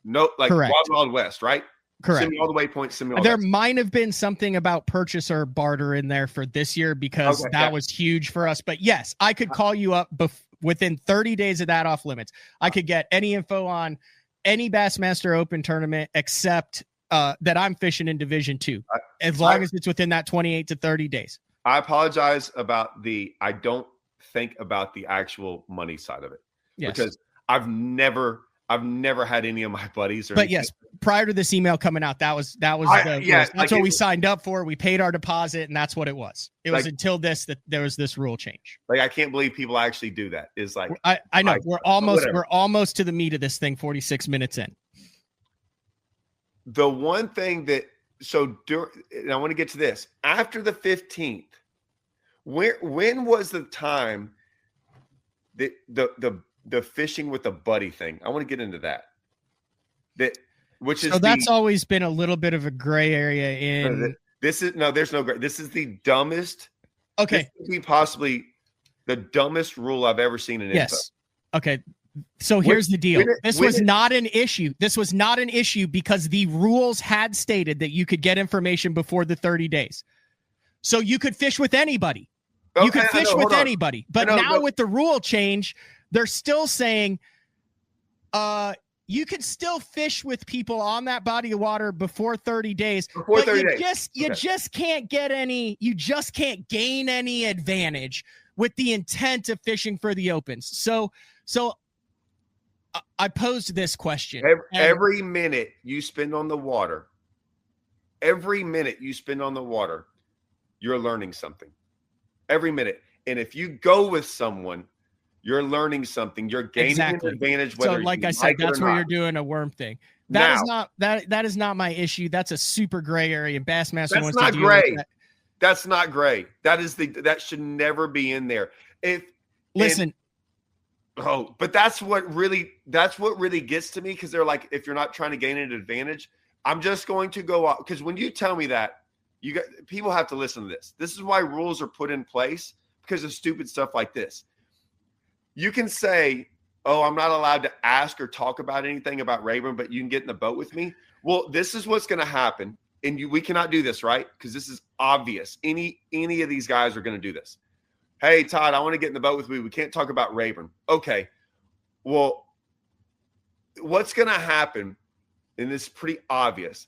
Wild Wild West, right? Correct. Send me all the waypoints. Send me all there might have been something about purchase or barter in there for this year, because that was huge for us. But yes, I could call you up within 30 days of that off limits. I could get any info on any Bassmaster Open tournament except that I'm fishing in Division 2, as long as it's within that 28 to 30 days. I apologize about I don't think about the actual money side of it. Yes. Because I've never had any of my buddies. But yes, prior to this email coming out, that's what we signed up for. We paid our deposit, and that's what it was. It was until that there was this rule change. Like, I can't believe people actually do that. Is like, I know we're almost to the meat of this thing. 46 minutes in. The one thing that and I want to get to this after the 15th. When was the time that the fishing with a buddy thing? I want to get into that. That's always been a little bit of a gray area in. There's no gray. This is the dumbest. Okay. This could be possibly the dumbest rule I've ever seen in info. Yes. Okay. So here's the deal. This was not an issue. This was not an issue because the rules had stated that you could get information before the 30 days. So you could fish with anybody. You could fish with anybody. But now with the rule change, they're still saying you could still fish with people on that body of water before 30 days. You just can't gain any advantage with the intent of fishing for the Opens. So I posed this question. Every minute you spend on the water, you're learning something. Every minute. And if you go with someone, you're learning something. You're gaining an advantage. So like I said, that's where you're doing a worm thing. That is not my issue. That's a super gray area. And Bassmaster wants to deal with that. That's not gray. That should never be in there. But that's what really gets to me, because they're like, if you're not trying to gain an advantage, I'm just going to go out. Because when you tell me that, people have to listen to this. This is why rules are put in place, because of stupid stuff like this. You can say, oh, I'm not allowed to ask or talk about anything about Rayburn, but you can get in the boat with me. Well, this is what's going to happen. And we cannot do this, right? Because this is obvious. Any of these guys are going to do this. Hey, Todd, I want to get in the boat with me. We can't talk about Rayburn. Okay. Well, what's going to happen, and this is pretty obvious,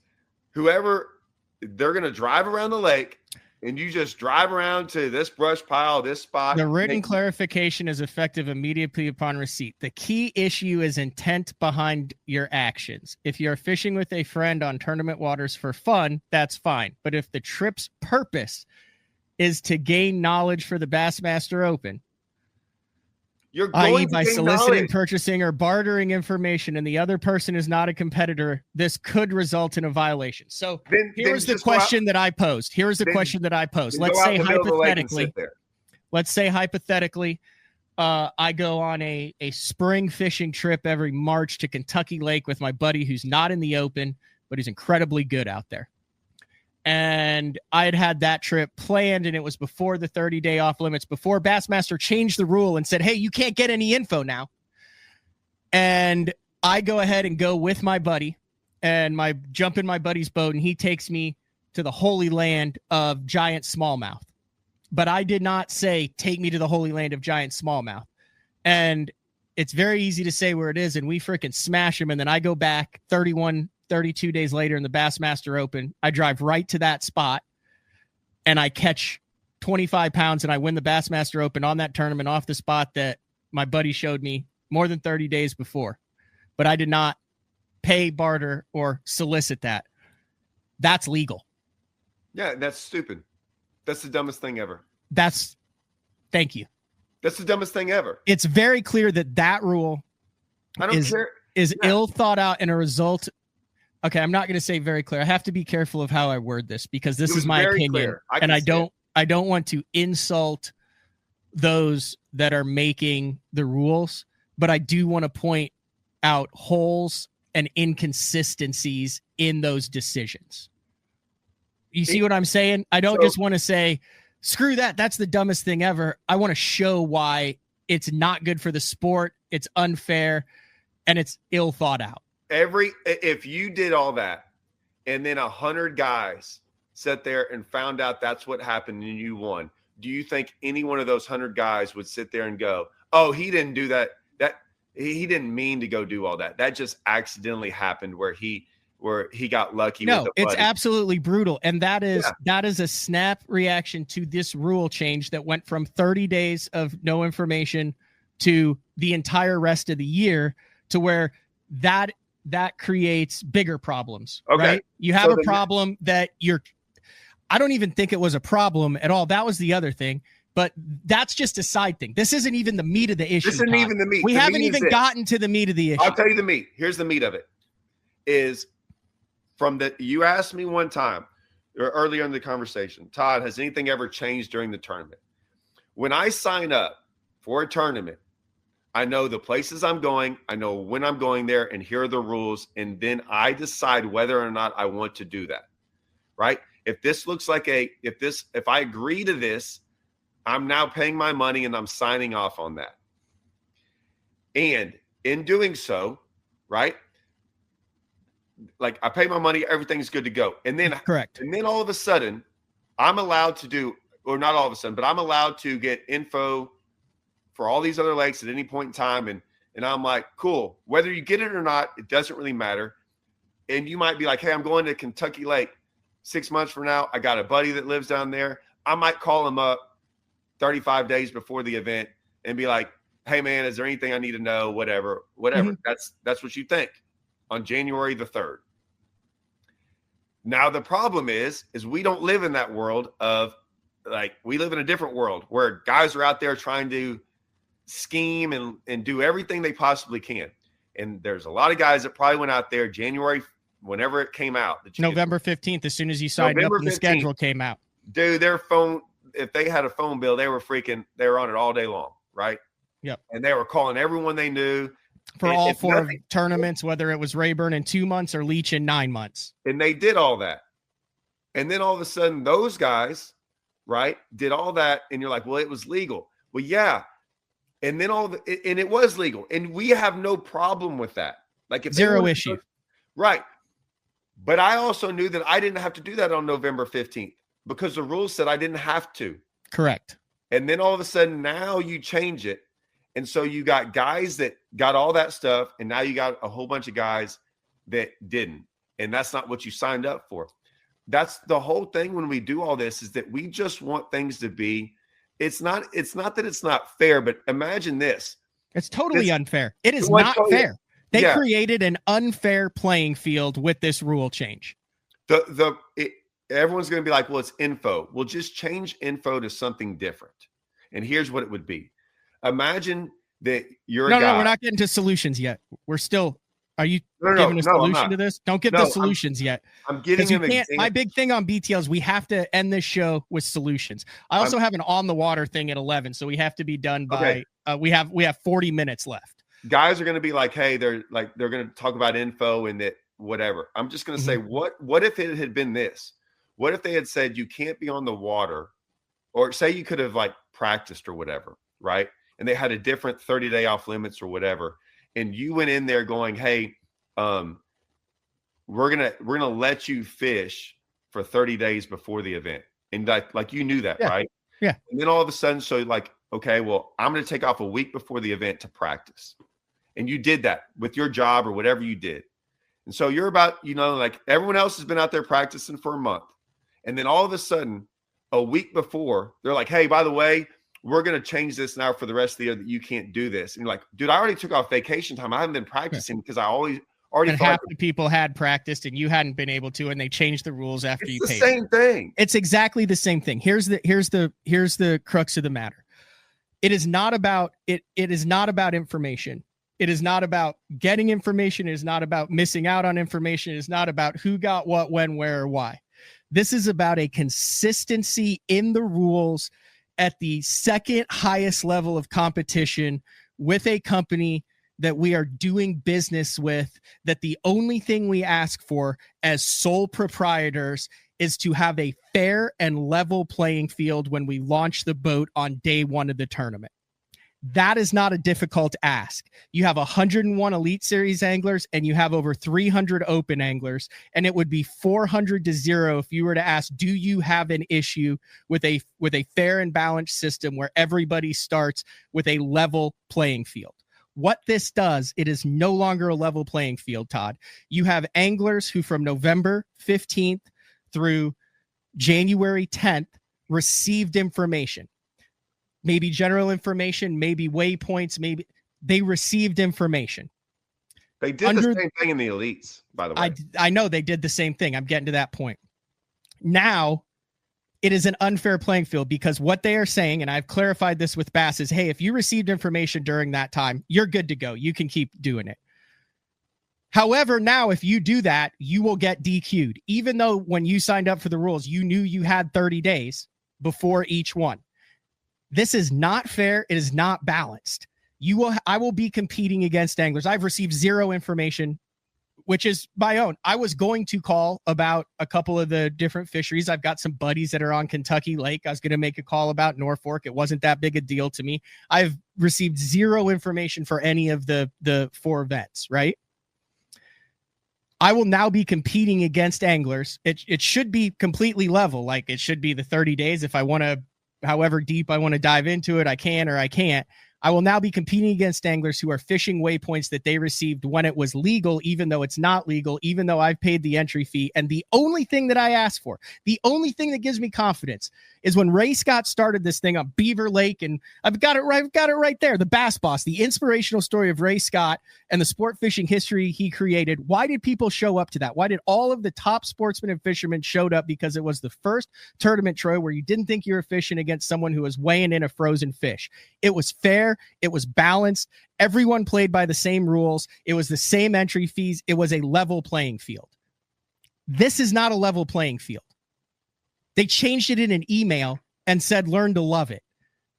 they're going to drive around the lake, and you just drive around to this brush pile, this spot. The written clarification is effective immediately upon receipt. The key issue is intent behind your actions. If you're fishing with a friend on tournament waters for fun, that's fine. But if the trip's purpose is to gain knowledge for the Bassmaster Open, you're going by soliciting, purchasing, or bartering information, and the other person is not a competitor, this could result in a violation. So here's the question that I posed. Let's say hypothetically, I go on a spring fishing trip every March to Kentucky Lake with my buddy who's not in the Open, but he's incredibly good out there. And I had that trip planned, and it was before the 30-day off limits, before Bassmaster changed the rule and said, hey, you can't get any info now. And I go ahead and go with my buddy and jump in my buddy's boat, and he takes me to the holy land of giant smallmouth. But I did not say, take me to the holy land of giant smallmouth. And it's very easy to say where it is, and we freaking smash him. And then I go back 32 days later in the Bassmaster Open, I drive right to that spot and I catch 25 pounds and I win the Bassmaster Open on that tournament off the spot that my buddy showed me more than 30 days before. But I did not pay, barter, or solicit that. That's legal. Yeah, that's stupid. That's the dumbest thing ever. Thank you. That's the dumbest thing ever. It's very clear that rule is ill thought out and a result. Okay, I'm not going to say very clear. I have to be careful of how I word this, because this is my opinion, and I don't want to insult those that are making the rules, but I do want to point out holes and inconsistencies in those decisions. You see what I'm saying? I don't just want to say, screw that, that's the dumbest thing ever. I want to show why it's not good for the sport, it's unfair, and it's ill thought out. If you did all that and then 100 guys sat there and found out that's what happened and you won, do you think any one of those 100 guys would sit there and go, oh, he didn't do that? He didn't mean to go do all that. That just accidentally happened where he got lucky. No, with it's absolutely brutal. And that is a snap reaction to this rule change that went from 30 days of no information to the entire rest of the year, to where that creates bigger problems, right? You have a problem that I don't even think it was a problem at all. That was the other thing. But that's just a side thing. This isn't even the meat of the issue. This isn't even the meat. We haven't even gotten to the meat of the issue. I'll tell you the meat. Here's the meat of it. Is you asked me one time or earlier in the conversation, Todd, has anything ever changed during the tournament? When I sign up for a tournament, I know the places I'm going, I know when I'm going there, and here are the rules. And then I decide whether or not I want to do that. Right? If this looks like if I agree to this, I'm now paying my money and I'm signing off on that. And in doing so, right, like I pay my money, everything's good to go. And then correct. And then all of a sudden, I'm allowed to do, or not all of a sudden, but I'm allowed to get info for all these other lakes at any point in time. And I'm like, cool, whether you get it or not, it doesn't really matter. And you might be like, hey, I'm going to Kentucky Lake 6 months from now. I got a buddy that lives down there. I might call him up 35 days before the event and be like, hey man, is there anything I need to know? Whatever. Mm-hmm. That's what you think on January the 3rd. Now the problem is we don't live in that world of, like, we live in a different world where guys are out there trying to scheme and do everything they possibly can. And there's a lot of guys that probably went out there January, whenever it came out. November 15th, as soon as you signed up and the schedule came out. Dude, their phone, if they had a phone bill, they were on it all day long, right? Yep. And they were calling everyone they knew. For all four tournaments, whether it was Rayburn in 2 months or Leach in 9 months. And they did all that. And then all of a sudden, those guys, right, did all that. And you're like, well, it was legal. Well, yeah. And then and it was legal. And we have no problem with that. Like, if zero issue. Right. But I also knew that I didn't have to do that on November 15th. Because the rules said I didn't have to. Correct. And then all of a sudden now you change it. And so you got guys that got all that stuff. And now you got a whole bunch of guys that didn't. And that's not what you signed up for. That's the whole thing when we do all this, is that we just want things to be. It's not that it's not fair, but imagine this. It's totally unfair. It is not fair. They created an unfair playing field with this rule change. Everyone's going to be like, well, it's info. We'll just change info to something different. And here's what it would be. Imagine that you're a guy. No, we're not getting to solutions yet. We're still, are you giving a solution to this? Don't give the solutions yet. I'm getting an example. My big thing on BTL is we have to end this show with solutions. I also have an on the water thing at 11. So we have to be done by, we have 40 minutes left. Guys are going to be like, hey, they're going to talk about info and that whatever. I'm just going to say, what if it had been this? What if they had said you can't be on the water, or say you could have like practiced or whatever, right? And they had a different 30-day off limits or whatever. And you went in there going, hey, we're gonna let you fish for 30 days before the event. And like you knew that, right? Yeah. And then all of a sudden, so like, okay, well, I'm gonna take off a week before the event to practice. And you did that with your job or whatever you did. And so you're about, like everyone else has been out there practicing for a month. And then all of a sudden, a week before, they're like, hey, by the way, we're going to change this now for the rest of the year that you can't do this. And you're like, dude, I already took off vacation time. I haven't been practicing because I already and half the people had practiced and you hadn't been able to, and they changed the rules after you paid. It's the same thing. It's exactly the same thing. Here's the crux of the matter. It is not about it. It is not about information. It is not about getting information. It is not about missing out on information. It is not about who got what, when, where, or why. This is about a consistency in the rules at the second highest level of competition with a company that we are doing business with, that the only thing we ask for as sole proprietors is to have a fair and level playing field when we launch the boat on day one of the tournament. That is not a difficult ask. You have 101 Elite Series anglers and you have over 300 open anglers, and it would be 400-0 if you were to ask, do you have an issue with a fair and balanced system where everybody starts with a level playing field? What this does, it is no longer a level playing field, Todd. You have anglers who from November 15th through January 10th received information, maybe general information, maybe waypoints, maybe they received information. They did the same thing in the elites, by the way. I know they did the same thing. I'm getting to that point. Now, it is an unfair playing field because what they are saying, and I've clarified this with Bass, is, hey, if you received information during that time, you're good to go. You can keep doing it. However, now if you do that, you will get DQ'd. Even though when you signed up for the rules, you knew you had 30 days before each one. This is not fair. It is not balanced. I will be competing against anglers. I've received zero information, which is my own. I was going to call about a couple of the different fisheries. I've got some buddies that are on Kentucky Lake. I was going to make a call about Norfolk. It wasn't that big a deal to me. I've received zero information for any of the 4 events, right? I will now be competing against anglers. It should be completely level. Like it should be the 30 days. If I want to, however deep I want to dive into it, I can or I can't. I will now be competing against anglers who are fishing waypoints that they received when it was legal, even though it's not legal, even though I've paid the entry fee. And the only thing that I asked for, the only thing that gives me confidence is when Ray Scott started this thing on Beaver Lake, and I've got it right there. The Bass Boss, the inspirational story of Ray Scott and the sport fishing history he created. Why did people show up to that? Why did all of the top sportsmen and fishermen showed up? Because it was the first tournament, Troy, where you didn't think you were fishing against someone who was weighing in a frozen fish. It was fair. It was balanced. Everyone played by the same rules. It was the same entry fees. It was a level playing field. This is not a level playing field. They changed it in an email and said, learn to love it.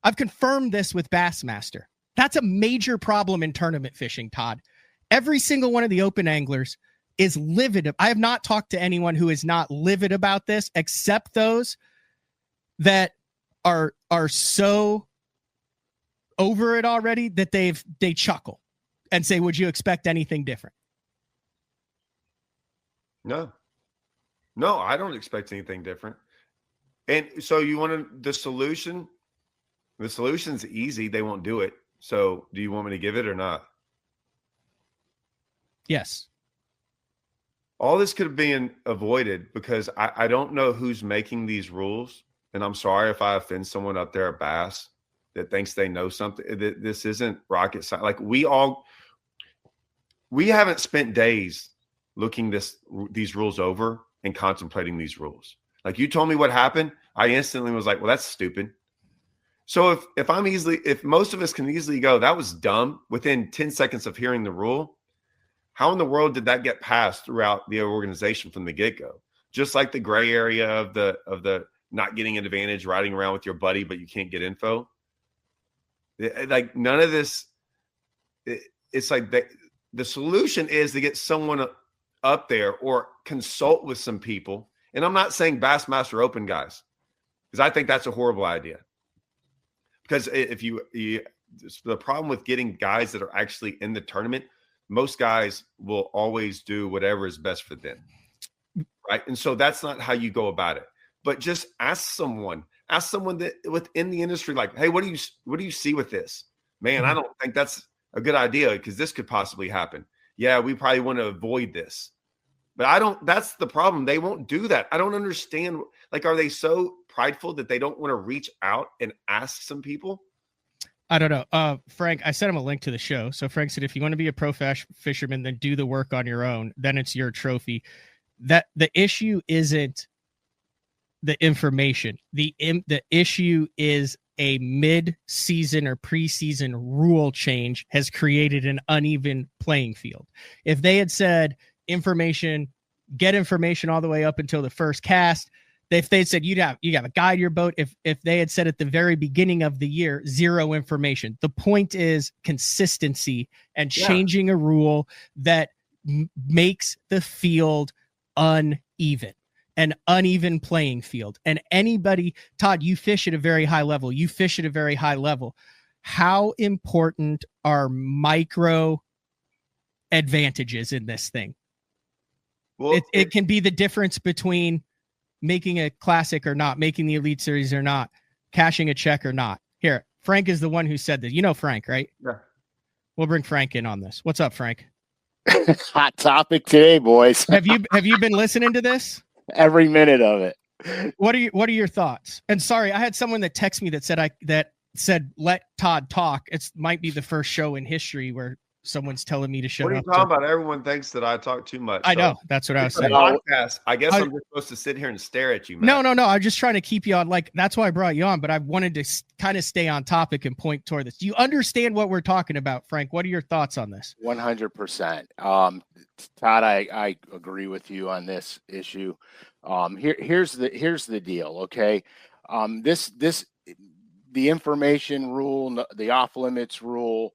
I've confirmed this with Bassmaster. That's a major problem in tournament fishing, Todd. Every single one of the open anglers is livid. I have not talked to anyone who is not livid about this, except those that are so over it already that they chuckle and say, would you expect anything different? No, I don't expect anything different. And so you want the solution? The solution's easy. They won't do it. So do you want me to give it or not? Yes. All this could have been avoided because I don't know who's making these rules. And I'm sorry if I offend someone up there at Bass that thinks they know something. This isn't rocket science. Like we haven't spent days looking these rules over and contemplating these rules. Like you told me what happened, I instantly was like, well, that's stupid. So if most of us can easily go, that was dumb within 10 seconds of hearing the rule, how in the world did that get passed throughout the organization from the get-go? Just like the gray area of the not getting an advantage, riding around with your buddy, but you can't get info. Like none of this, it's like the solution is to get someone up there or consult with some people. And I'm not saying Bassmaster Open guys, because I think that's a horrible idea. Because if the problem with getting guys that are actually in the tournament, most guys will always do whatever is best for them. Right. And so that's not how you go about it. But just ask someone that within the industry, like, hey, what do you see with this? Man, I don't think that's a good idea because this could possibly happen. Yeah, we probably want to avoid this. But that's the problem. They won't do that. I don't understand. Like, are they so prideful that they don't want to reach out and ask some people? I don't know. Frank, I sent him a link to the show. So Frank said, if you want to be a pro fisherman, then do the work on your own. Then it's your trophy. That the issue isn't the information. The issue is a mid-season or preseason rule change has created an uneven playing field. If they had said get information all the way up until the first cast, if they said you have a guide your boat, if they had said at the very beginning of the year, zero information. The point is consistency and changing a rule that makes the field uneven. An uneven playing field. And anybody, Todd, you fish at a very high level. How important are micro advantages in this thing? Well, it can be the difference between making a classic or not, making the Elite Series or not, cashing a check or not. Here, Frank is the one who said this. You know Frank, right? Yeah. We'll bring Frank in on this. What's up, Frank? Hot topic today, boys. Have you been listening to this? Every minute of it. What are your thoughts? And sorry, I had someone that texted me that said let Todd talk. It might be the first show in history where someone's telling me to shut up. What are you talking about? Everyone thinks that I talk too much. I know. That's what I was saying. Podcast. I guess I'm just supposed to sit here and stare at you, man. No. I'm just trying to keep you on. Like, that's why I brought you on, but I wanted to kind of stay on topic and point toward this. Do you understand what we're talking about, Frank? What are your thoughts on this? 100%. Todd, I agree with you on this issue. Here's the deal. Okay. The information rule, the off limits rule,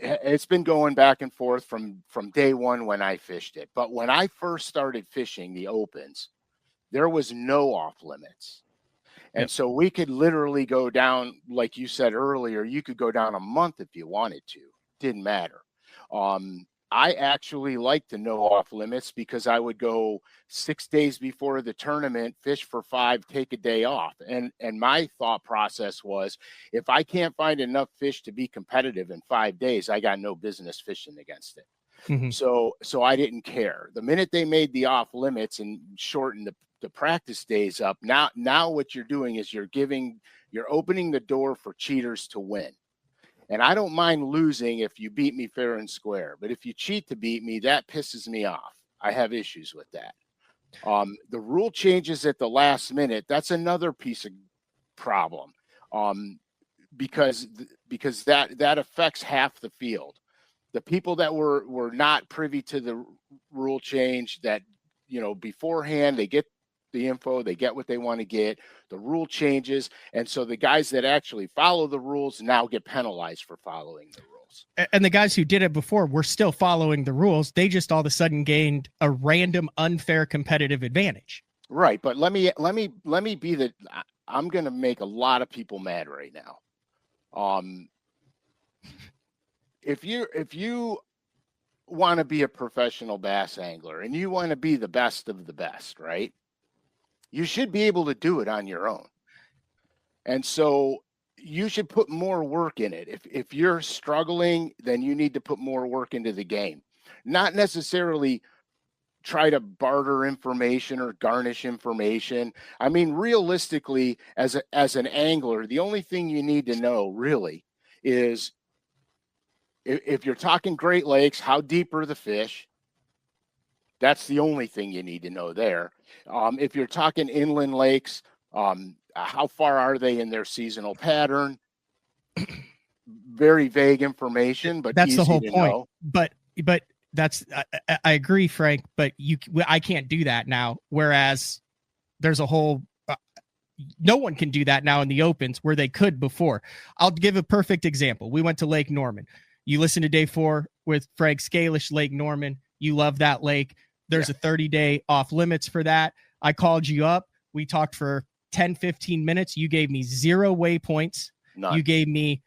it's been going back and forth from day one when I fished it. But when I first started fishing the Opens, there was no off limits. And so we could literally go down, like you said earlier, you could go down a month if you wanted to. Didn't matter. I actually like to know off limits because I would go 6 days before the tournament, fish for 5, take a day off. And my thought process was, if I can't find enough fish to be competitive in 5 days, I got no business fishing against it. Mm-hmm. So I didn't care. The minute they made the off limits and shortened the practice days up, now what you're doing is you're opening the door for cheaters to win. And I don't mind losing if you beat me fair and square. But if you cheat to beat me, that pisses me off. I have issues with that. The rule changes at the last minute. That's another piece of problem because that affects half the field. The people that were not privy to the rule change that, beforehand, they get the info, they get what they want to get, the rule changes, and so the guys that actually follow the rules now get penalized for following the rules. And the guys who did it before were still following the rules. They just all of a sudden gained a random unfair competitive advantage. Right, but let me be I'm going to make a lot of people mad right now. If you want to be a professional bass angler and you want to be the best of the best, right? You should be able to do it on your own. And so you should put more work in it. If you're struggling, then you need to put more work into the game. Not necessarily try to barter information or garnish information. I mean, realistically, as an angler, the only thing you need to know really is if you're talking Great Lakes, how deep are the fish? That's the only thing you need to know there. If you're talking inland lakes, how far are they in their seasonal pattern? Very vague information, but that's the whole point. Know. But that's I agree, Frank. But I can't do that now. Whereas there's a whole no one can do that now in the Opens where they could before. I'll give a perfect example. We went to Lake Norman. You listen to day 4 with Frank Scalish, Lake Norman. You love that lake. There's a 30-day off limits for that. I called you up. We talked for 10, 15 minutes. You gave me 0 waypoints. None. You gave me,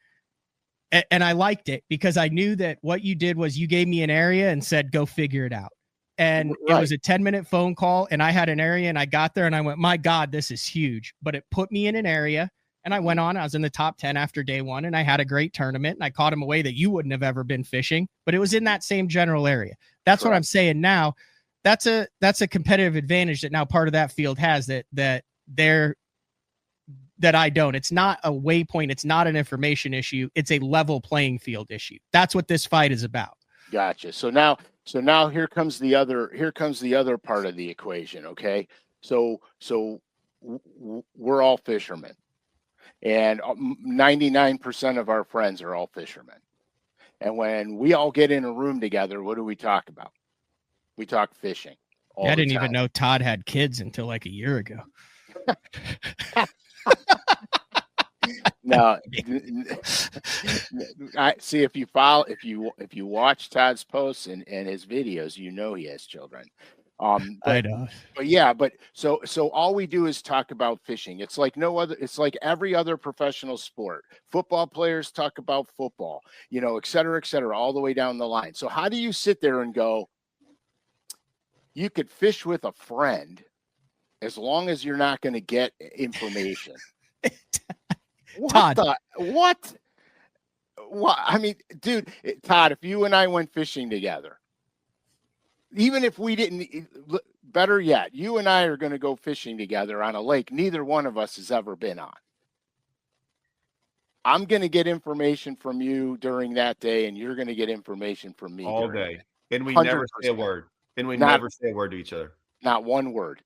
and I liked it because I knew that what you did was you gave me an area and said, go figure it out. And It was a 10-minute phone call, and I had an area, and I got there, and I went, my God, this is huge. But it put me in an area, and I went on. I was in the top 10 after day 1, and I had a great tournament, and I caught him away that you wouldn't have ever been fishing, but it was in that same general area. That's what I'm saying now. That's a competitive advantage that now part of that field has that I don't. It's not a waypoint. It's not an information issue. It's a level playing field issue. That's what this fight is about. Gotcha. So now here comes the other part of the equation. Okay. So we're all fishermen, and 99% of our friends are all fishermen. And when we all get in a room together, what do we talk about? We talk fishing. I didn't even know Todd had kids until like a year ago. No, I see. If you watch Todd's posts and his videos, you know he has children. I know. But so all we do is talk about fishing. It's like no other. It's like every other professional sport. Football players talk about football, et cetera, all the way down the line. So how do you sit there and go, you could fish with a friend as long as you're not going to get information? Todd. What? Well, I mean, dude, Todd, if you and I went fishing together, even if we didn't, better yet, you and I are going to go fishing together on a lake neither one of us has ever been on. I'm going to get information from you during that day, and you're going to get information from me all during day. And we 100%. never say a word. And we never say a word to each other. Not one word.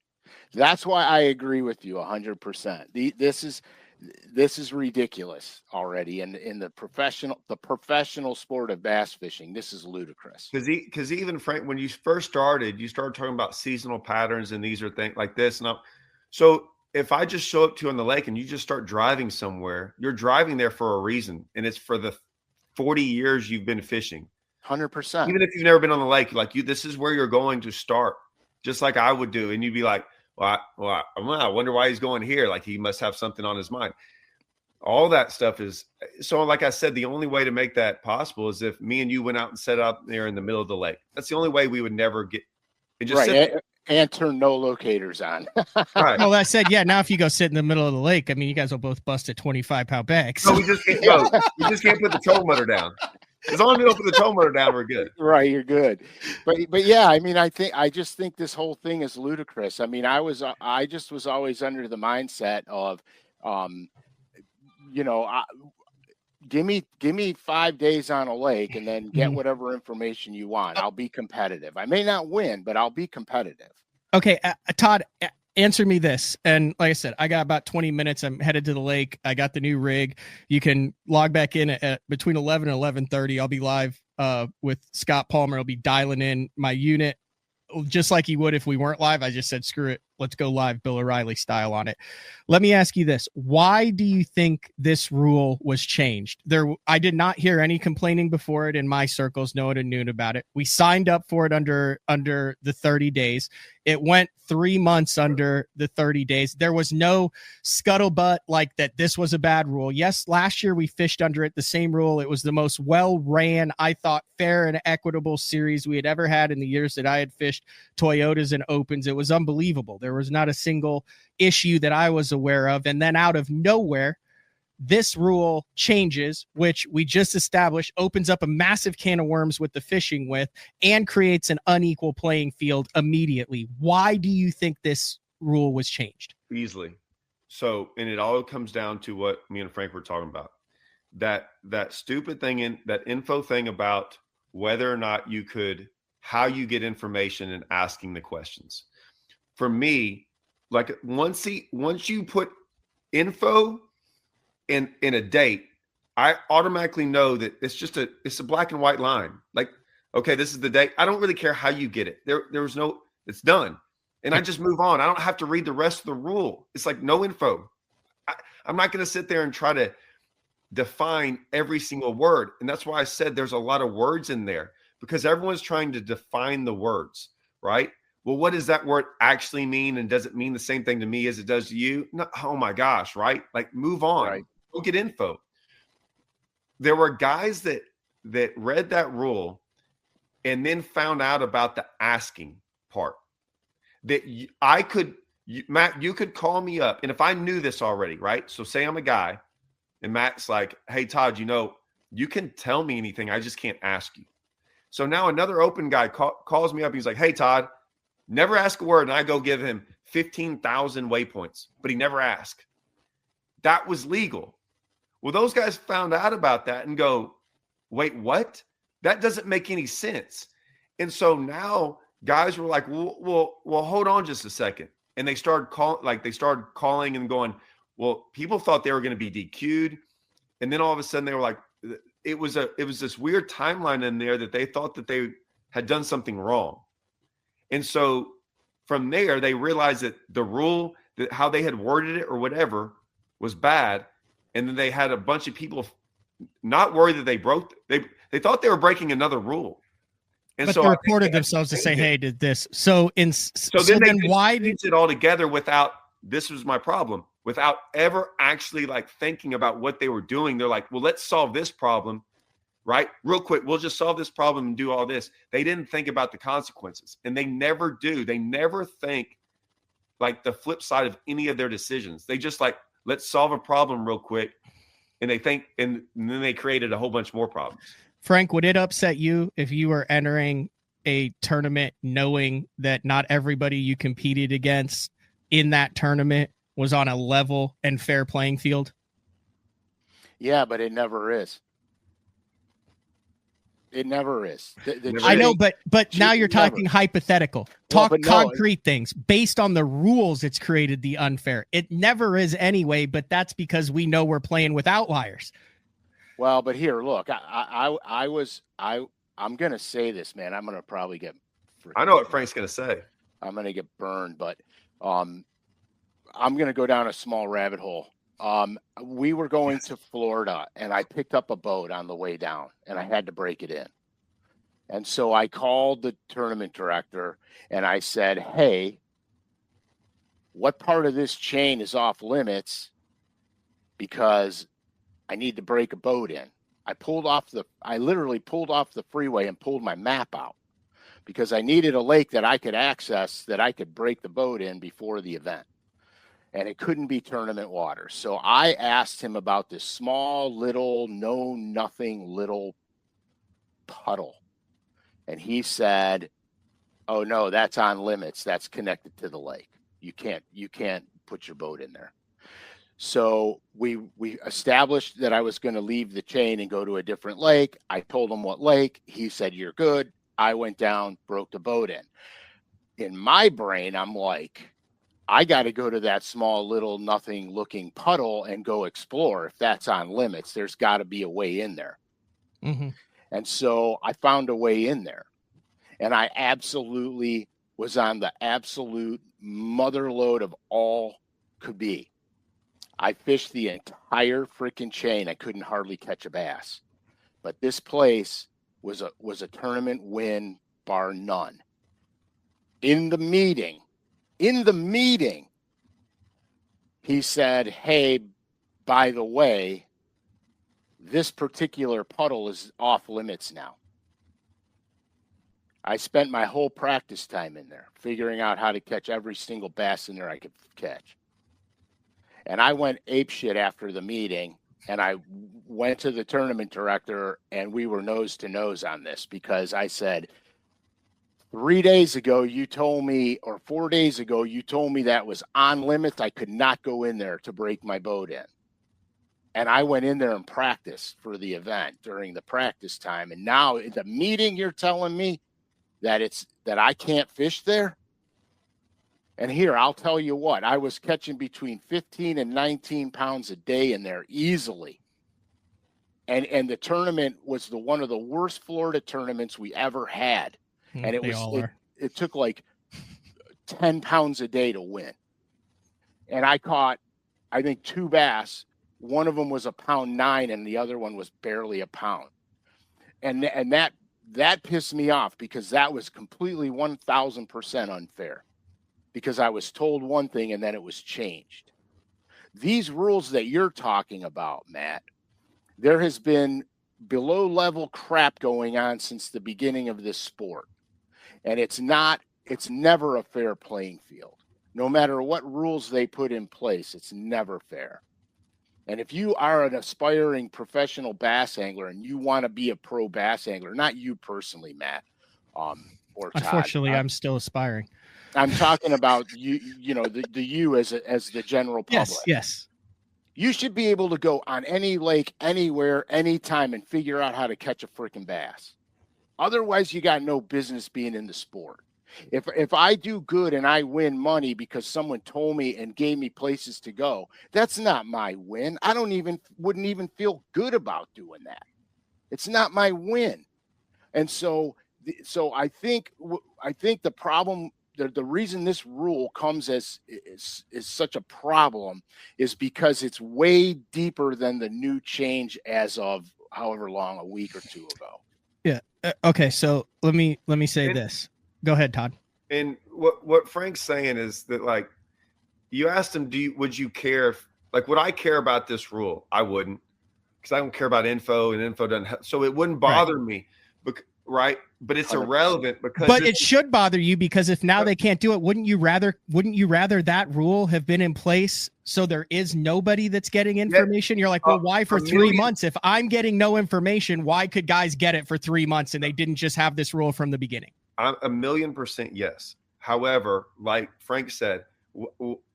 That's why I agree with you 100%. This is ridiculous already in the professional sport of bass fishing. This is ludicrous. Because even Frank, when you first started, you started talking about seasonal patterns, and these are things like this. So if I just show up to you on the lake and you just start driving somewhere, you're driving there for a reason, and it's for the 40 years you've been fishing. 100%. Even if you've never been on the lake, this is where you're going to start, just like I would do, and you'd be like, I wonder why he's going here. Like he must have something on his mind. All that stuff is so. Like I said, the only way to make that possible is if me and you went out and set up there in the middle of the lake. That's the only way we would never get. And just and turn no locators on. Right. Well, that said, yeah. Now, if you go sit in the middle of the lake, I mean, you guys will both bust a 25-pound bags. No, we just can't go. We just can't put the tow motor down. As long as we don't put the tow motor down, we're good. Right, you're good. But yeah, I mean, I just think this whole thing is ludicrous. I mean, I just was always under the mindset of, give me 5 days on a lake and then get whatever information you want. I'll be competitive. I may not win, but I'll be competitive. Okay, Todd, answer me this. And like I said, I got about 20 minutes. I'm headed to the lake. I got the new rig. You can log back in at between 11 and 11:30. I'll be live with Scott Palmer. I'll be dialing in my unit just like he would if we weren't live. I just said, screw it. Let's go live Bill O'Reilly style on it. Let me ask you this. Why do you think this rule was changed? I did not hear any complaining before it in my circles. No one knew about it. We signed up for it under the 30 days. It went 3 months under the 30 days. There was no scuttlebutt like that. This was a bad rule. Yes, last year we fished under it, the same rule. It was the most well-ran, I thought, fair and equitable series we had ever had in the years that I had fished Toyotas and Opens. It was unbelievable. There was not a single issue that I was aware of. And then out of nowhere, this rule changes, which we just established, opens up a massive can of worms with the fishing with and creates an unequal playing field immediately. Why do you think this rule was changed? Easily. So, and it all comes down to what me and Frank were talking about. That stupid thing that info thing about whether or not how you get information and asking the questions. For me, like once you put info in a date, I automatically know that it's a black and white line. Like, okay, this is the date. I don't really care how you get it. It's done. And I just move on. I don't have to read the rest of the rule. It's like no info. I'm not going to sit there and try to define every single word. And that's why I said there's a lot of words in there because everyone's trying to define the words, right? Well, what does that word actually mean? And does it mean the same thing to me as it does to you? No, oh my gosh, right? Like move on. Right. Go get info. There were guys that read that rule and then found out about the asking part. That Matt, you could call me up. And if I knew this already, right? So say I'm a guy and Matt's like, hey, Todd, you can tell me anything. I just can't ask you. So now another open guy calls me up. He's like, hey, Todd, never ask a word. And I go give him 15,000 waypoints, but he never asked. That was legal. Well, those guys found out about that and go, wait, what? That doesn't make any sense. And so now guys were like, well, hold on just a second. And they started calling and going, well, people thought they were going to be DQ'd. And then all of a sudden they were like, it was this weird timeline in there that they thought that they had done something wrong. And so from there, they realized that the rule, that how they had worded it or whatever was bad. And then they had a bunch of people not worried that they thought they were breaking another rule. And but so they reported themselves to say, hey, did this. So then why did it all together without, this was my problem, without ever actually like thinking about what they were doing. They're like, well, let's solve this problem, right? Real quick. We'll just solve this problem and do all this. They didn't think about the consequences, and they never do. They never think like the flip side of any of their decisions. They just like, let's solve a problem real quick and and then they created a whole bunch more problems. Frank, would it upset you if you were entering a tournament knowing that not everybody you competed against in that tournament was on a level and fair playing field? Yeah, but it never is. It never is. I know, but now you're talking hypothetical. Talk concrete things. Based on the rules, it's created the unfair. It never is anyway, but that's because we know we're playing with outliers. Well, but here, look, I'm going to say this, man. I'm going to probably get. I know what Frank's going to say. I'm going to get burned, but I'm going to go down a small rabbit hole. We were going to Florida, and I picked up a boat on the way down, and I had to break it in. And so I called the tournament director, and I said, hey, what part of this chain is off limits? Because I need to break a boat in. I literally pulled off the freeway and pulled my map out because I needed a lake that I could access, that I could break the boat in before the event. And it couldn't be tournament water. So I asked him about this small little nothing little puddle. And he said, oh no, that's on limits. That's connected to the lake. You can't put your boat in there. So we established that I was going to leave the chain and go to a different lake. I told him what lake. He said, you're good. I went down, broke the boat in. In my brain, I'm like, I got to go to that small little nothing looking puddle and go explore. If that's on limits, there's got to be a way in there. Mm-hmm. And so I found a way in there, and I absolutely was on the absolute mother load of all could be. I fished the entire freaking chain. I couldn't hardly catch a bass, but this place was a tournament win bar none. In the meeting, he said, hey, by the way, this particular puddle is off limits now. I spent my whole practice time in there figuring out how to catch every single bass in there I could catch. And I went apeshit after the meeting, and I went to the tournament director, and we were nose to nose on this because I said, 3 days ago, you told me, or 4 days ago, you told me that was on limits. I could not go in there to break my boat in. And I went in there and practiced for the event during the practice time. And now in the meeting, you're telling me that I can't fish there? And here, I'll tell you what, I was catching between 15 and 19 pounds a day in there easily. And the tournament was one of the worst Florida tournaments we ever had. And it took like 10 pounds a day to win. And I caught, I think, 2 bass. One of them was 1.9 pounds and the other one was barely 1 pound. And that pissed me off because that was completely 1,000% unfair because I was told one thing and then it was changed. These rules that you're talking about, Matt, there has been below level crap going on since the beginning of this sport. And it's never a fair playing field. No matter what rules they put in place, it's never fair. And if you are an aspiring professional bass angler and you want to be a pro bass angler, not you personally, Matt, or Todd. Unfortunately, I'm still aspiring. I'm talking about you know, the you as the general public. Yes. You should be able to go on any lake, anywhere, anytime, and figure out how to catch a freaking bass. Otherwise, you got no business being in the sport. If I do good and I win money because someone told me and gave me places to go, that's not my win. I wouldn't even feel good about doing that. It's not my win. And so I think the problem, the reason this rule comes as is such a problem is because it's way deeper than the new change as of however long, a week or two ago. Yeah. Okay. So let me say this. Go ahead, Todd. And what Frank's saying is that, like, you asked him, would you care if, like, would I care about this rule? I wouldn't, because I don't care about info, and info doesn't. So it wouldn't bother me, right? but it's 100%. irrelevant because But it should bother you, because if now they can't do it, wouldn't you rather that rule have been in place so there is nobody that's getting information? You're like, well, why for 3 months? If I'm getting no information, why could guys get it for 3 months and they didn't just have this rule from the beginning? I'm 1,000,000% yes. However, like Frank said,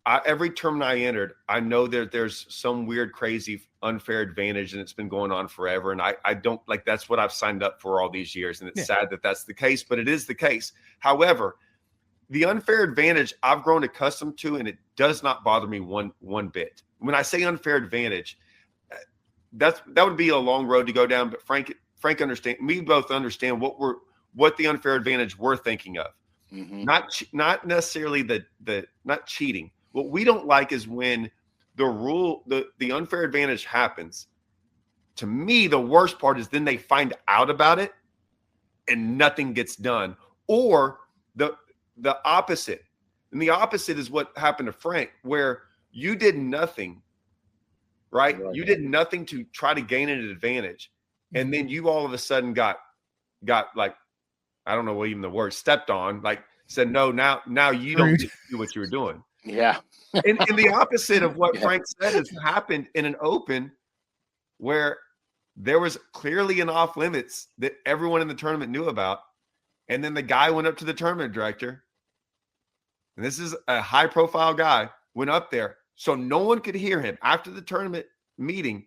every tournament I entered, I know that there's some weird, crazy, unfair advantage, and it's been going on forever. And I don't like, that's what I've signed up for all these years. And it's sad that that's the case, but it is the case. However, the unfair advantage I've grown accustomed to, and it does not bother me one bit. When I say unfair advantage, that would be a long road to go down. But Frank understand, we both understand what the unfair advantage we're thinking of. Mm-hmm. Not necessarily not cheating. What we don't like is when the unfair advantage happens. To me, the worst part is then they find out about it and nothing gets done, or the opposite. And the opposite is what happened to Frank, where you did nothing, right? You did nothing to try to gain an advantage, and then you all of a sudden got like, I don't know what even the word, stepped on, like said, no, now you don't get to do what you were doing. Yeah. and the opposite of what Frank said has happened in an open where there was clearly an off limits that everyone in the tournament knew about. And then the guy went up to the tournament director, and this is a high profile guy, went up there so no one could hear him after the tournament meeting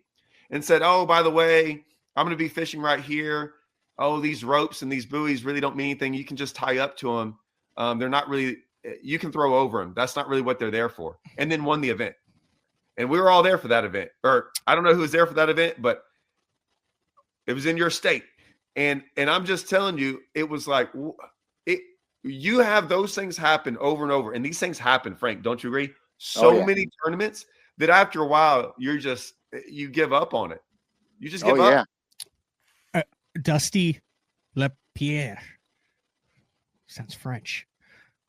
and said, oh, by the way, I'm going to be fishing right here. Oh, these ropes and these buoys really don't mean anything. You can just tie up to them. They're not really, you can throw over them. That's not really what they're there for. And then won the event. And we were all there for that event. Or I don't know who was there for that event, but it was in your state. And I'm just telling you, it was like, you have those things happen over and over. And these things happen, Frank, don't you agree? So many tournaments that after a while, you give up on it. You just give up. Dusty Lapierre. Sounds French.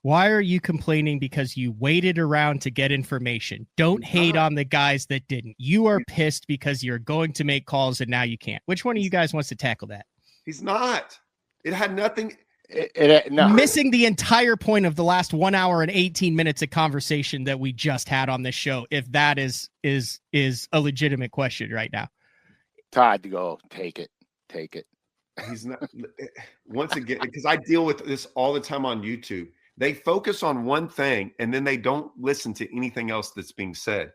Why are you complaining because you waited around to get information? Don't hate on the guys that didn't. You are pissed because you're going to make calls and now you can't. Which one of you guys wants to tackle that? He's not. It had nothing. No. Missing the entire point of the last 1 hour and 18 minutes of conversation that we just had on this show. If that is a legitimate question right now. Todd, go take it. He's not. Once again, because I deal with this all the time on YouTube. They focus on one thing and then they don't listen to anything else that's being said.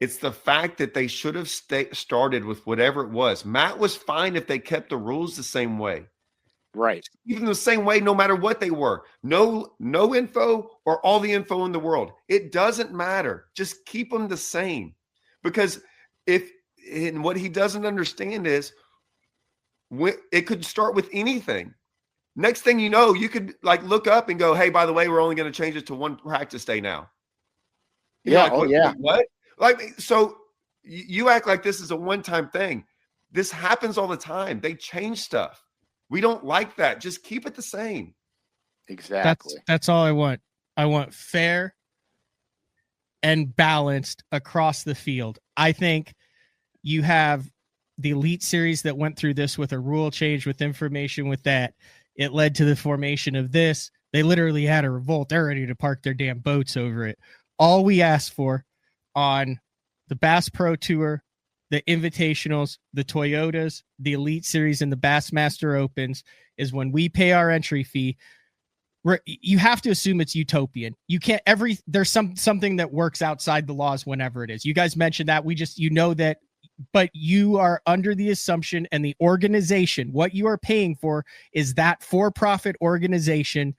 It's the fact that they should have started with whatever it was. Matt was fine if they kept the rules the same way. Right. Even the same way, no matter what they were. No info or all the info in the world. It doesn't matter. Just keep them the same. Because what he doesn't understand is it could start with anything. Next thing you know, you could like look up and go, hey, by the way, we're only going to change it to one practice day now. What? Like, so you act like this is a one-time thing. This happens all the time. They change stuff. We don't like that. Just keep it the same. Exactly. That's all I want. I want fair and balanced across the field. I think you have the Elite Series that went through this with a rule change, with information with that. It led to the formation of this. They literally had a revolt. They're ready to park their damn boats over it. All we asked for on the Bass Pro Tour, the Invitationals, the Toyotas, the Elite Series, and the Bassmaster Opens is when we pay our entry fee, you have to assume it's utopian. You can't there's something that works outside the laws whenever it is. You guys mentioned that. That, but you are under the assumption, and the organization, what you are paying for is that for-profit organization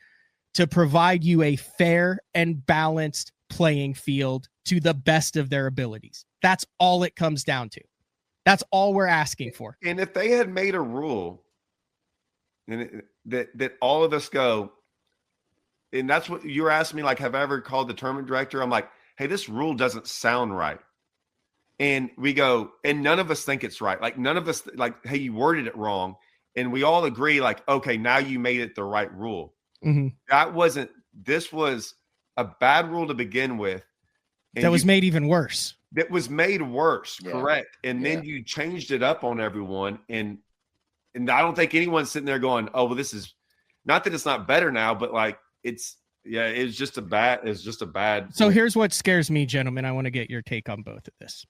to provide you a fair and balanced playing field to the best of their abilities. That's all it comes down to. That's all we're asking for. And if they had made a rule and that all of us go, and that's what you're asking me, like, have I ever called the tournament director? I'm like, hey, this rule doesn't sound right. And we go, and none of us think it's right. Like, none of us, like, hey, you worded it wrong. And we all agree, like, okay, now you made it the right rule. Mm-hmm. This was a bad rule to begin with. That was made even worse. That was made worse, correct. And then you changed it up on everyone. And and I don't think anyone's sitting there going, oh, well, this is not that it's not better now, but like it's just a bad. So here's what scares me, gentlemen. I want to get your take on both of this.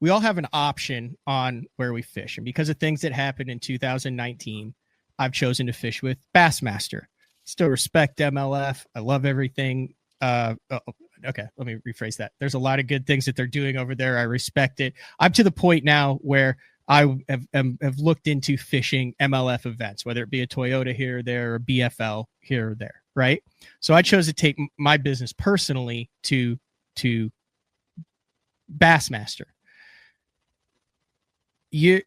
We all have an option on where we fish. And because of things that happened in 2019, I've chosen to fish with Bassmaster. Still respect MLF. I love everything. Okay, let me rephrase that. There's a lot of good things that they're doing over there. I respect it. I'm to the point now where I have looked into fishing MLF events, whether it be a Toyota here or there or BFL here or there, right? So I chose to take my business personally to Bassmaster. Your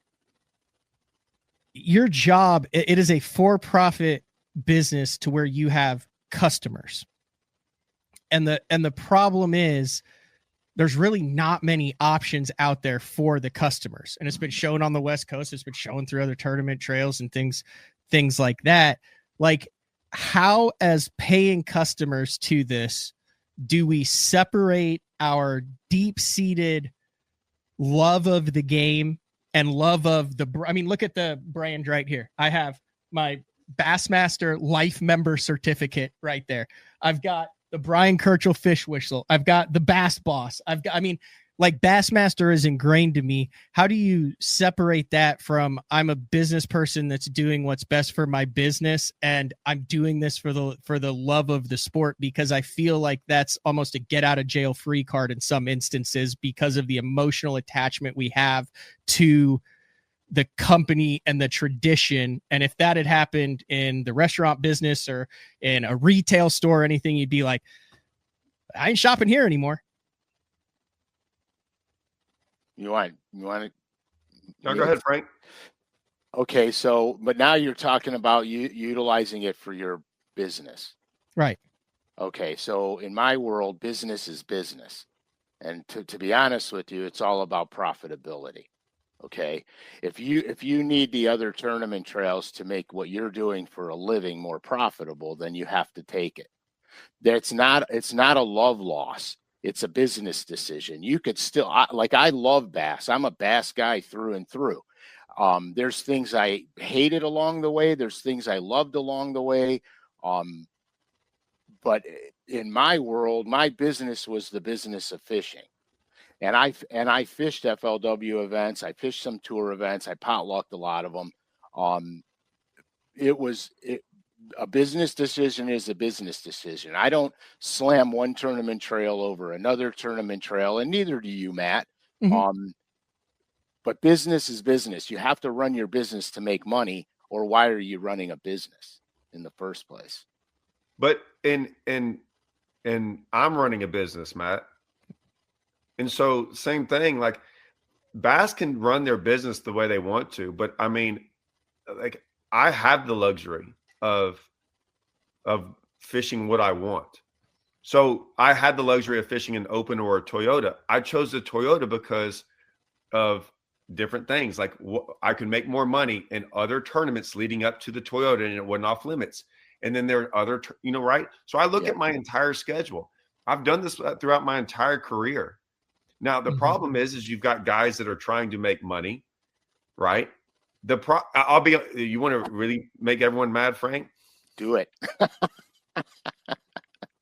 job, it is a for-profit business to where you have customers. And the problem is there's really not many options out there for the customers. And it's been shown on the West Coast. It's been shown through other tournament trails and things like that. Like, how, as paying customers to this, do we separate our deep-seated love of the game and love of look at the brand right here. I have my Bassmaster Life Member Certificate right there. I've got the Brian Kirchhoff fish whistle. I've got the Bass Boss. Bassmaster is ingrained to me. How do you separate that from I'm a business person that's doing what's best for my business, and I'm doing this for the love of the sport, because I feel like that's almost a get out of jail free card in some instances because of the emotional attachment we have to the company and the tradition. And if that had happened in the restaurant business or in a retail store or anything, you'd be like, I ain't shopping here anymore. You want to? No, go ahead, Frank. Okay, so but now you're talking about utilizing it for your business, right? Okay, so in my world, business is business, and to be honest with you, it's all about profitability. Okay, if you need the other tournament trails to make what you're doing for a living more profitable, then you have to take it. It's not a love loss. It's a business decision. You could still, I love bass. I'm a bass guy through and through. There's things I hated along the way. There's things I loved along the way. But in my world, my business was the business of fishing. And I fished FLW events. I fished some tour events. I potlucked a lot of them. A business decision is a business decision. I don't slam one tournament trail over another tournament trail, and neither do you, Matt. Mm-hmm. But business is business. You have to run your business to make money, or why are you running a business in the first place? But and I'm running a business, Matt. And so same thing, like Bass can run their business the way they want to, but I mean, like I have the luxury of fishing what I want. So I had the luxury of fishing an Open or a Toyota. I chose the Toyota because of different things. Like I could make more money in other tournaments leading up to the Toyota, and it wasn't off limits. And then there are other, right? So I look at my entire schedule. I've done this throughout my entire career. Now, the problem is you've got guys that are trying to make money, right? You want to really make everyone mad, Frank? Do it.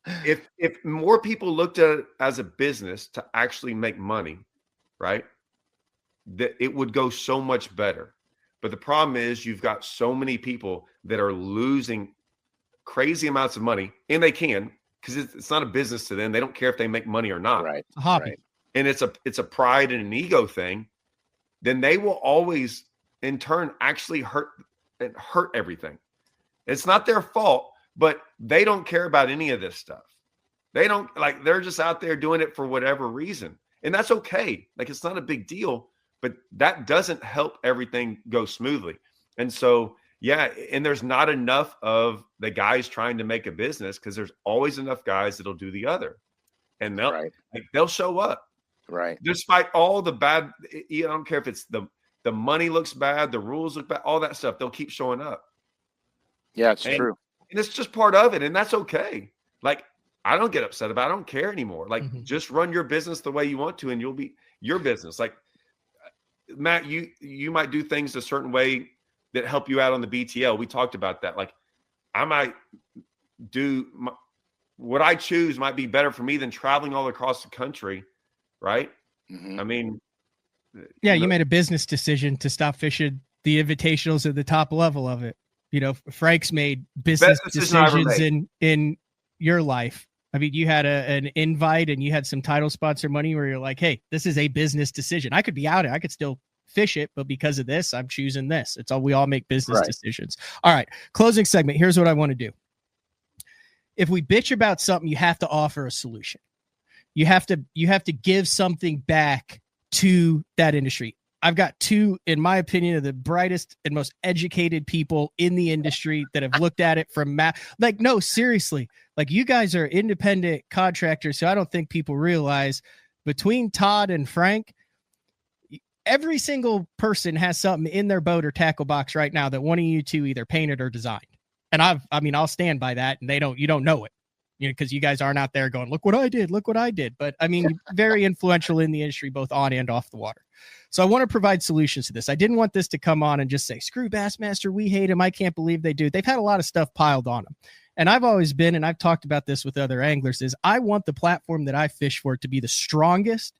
If more people looked at it as a business to actually make money, right, that it would go so much better. But the problem is you've got so many people that are losing crazy amounts of money, and they can, because it's not a business to them. They don't care if they make money or not. Right. A hobby. Right. And it's a pride and an ego thing. Then they will always, in turn, actually hurt everything. It's not their fault, but they don't care about any of this stuff. They don't, like, they're just out there doing it for whatever reason. And that's okay. Like, it's not a big deal, but that doesn't help everything go smoothly. And so, yeah, and there's not enough of the guys trying to make a business, because there's always enough guys that'll do the other. And they'll show up. Right. Despite all the bad, I don't care if it's the money looks bad, the rules look bad, all that stuff, they'll keep showing up. Yeah, it's true. And it's just part of it, and that's okay. Like, I don't get upset about it. I don't care anymore. Like, just run your business the way you want to, and you'll be your business. Like, Matt, you might do things a certain way that help you out on the BTL. We talked about that. Like, I might what I choose might be better for me than traveling all across the country, right? Mm-hmm. I mean, yeah, you made a business decision to stop fishing the invitationals at the top level of it. Frank's made business decisions in your life. I mean, you had an invite and you had some title sponsor money where you're like, hey, this is a business decision. I could be out. I could still fish it, but because of this, I'm choosing this. It's all, we all make business decisions. All right. Closing segment. Here's what I want to do. If we bitch about something, you have to offer a solution. You have to give something back to that industry. I've got two, in my opinion, of the brightest and most educated people in the industry that have looked at it from like, no, seriously, like, you guys are independent contractors. So I don't think people realize, between Todd and Frank, every single person has something in their boat or tackle box right now that one of you two either painted or designed. And I'll stand by that. And you don't know it, because you guys aren't out there going, look what I did. But I mean, very influential in the industry, both on and off the water. So I want to provide solutions to this. I didn't want this to come on and just say, screw Bassmaster, we hate him, I can't believe they do. They've had a lot of stuff piled on them. And I've always been, and I've talked about this with other anglers, is I want the platform that I fish for to be the strongest,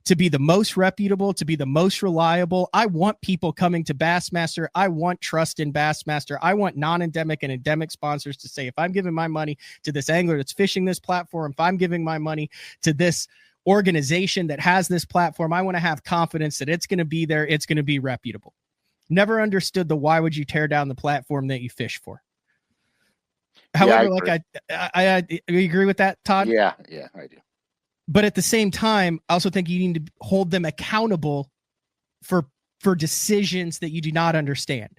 to be the most reputable, to be the most reliable. I want people coming to Bassmaster. I want trust in Bassmaster. I want non-endemic and endemic sponsors to say, if I'm giving my money to this angler that's fishing this platform, if I'm giving my money to this organization that has this platform, I want to have confidence that it's going to be there. It's going to be reputable. Never understood the why would you tear down the platform that you fish for. However, I agree with that, Todd. Yeah, I do. But at the same time, I also think you need to hold them accountable for decisions that you do not understand.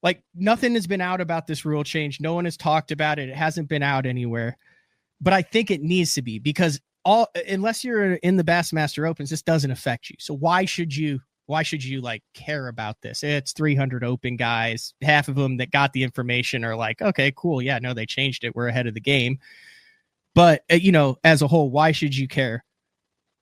Like, nothing has been out about this rule change. No one has talked about it. It hasn't been out anywhere. But I think it needs to be, because unless you're in the Bassmaster Opens, this doesn't affect you. So why should you like care about this? It's 300 open guys. Half of them that got the information are like, okay, cool. Yeah, no, they changed it. We're ahead of the game. But, as a whole, why should you care?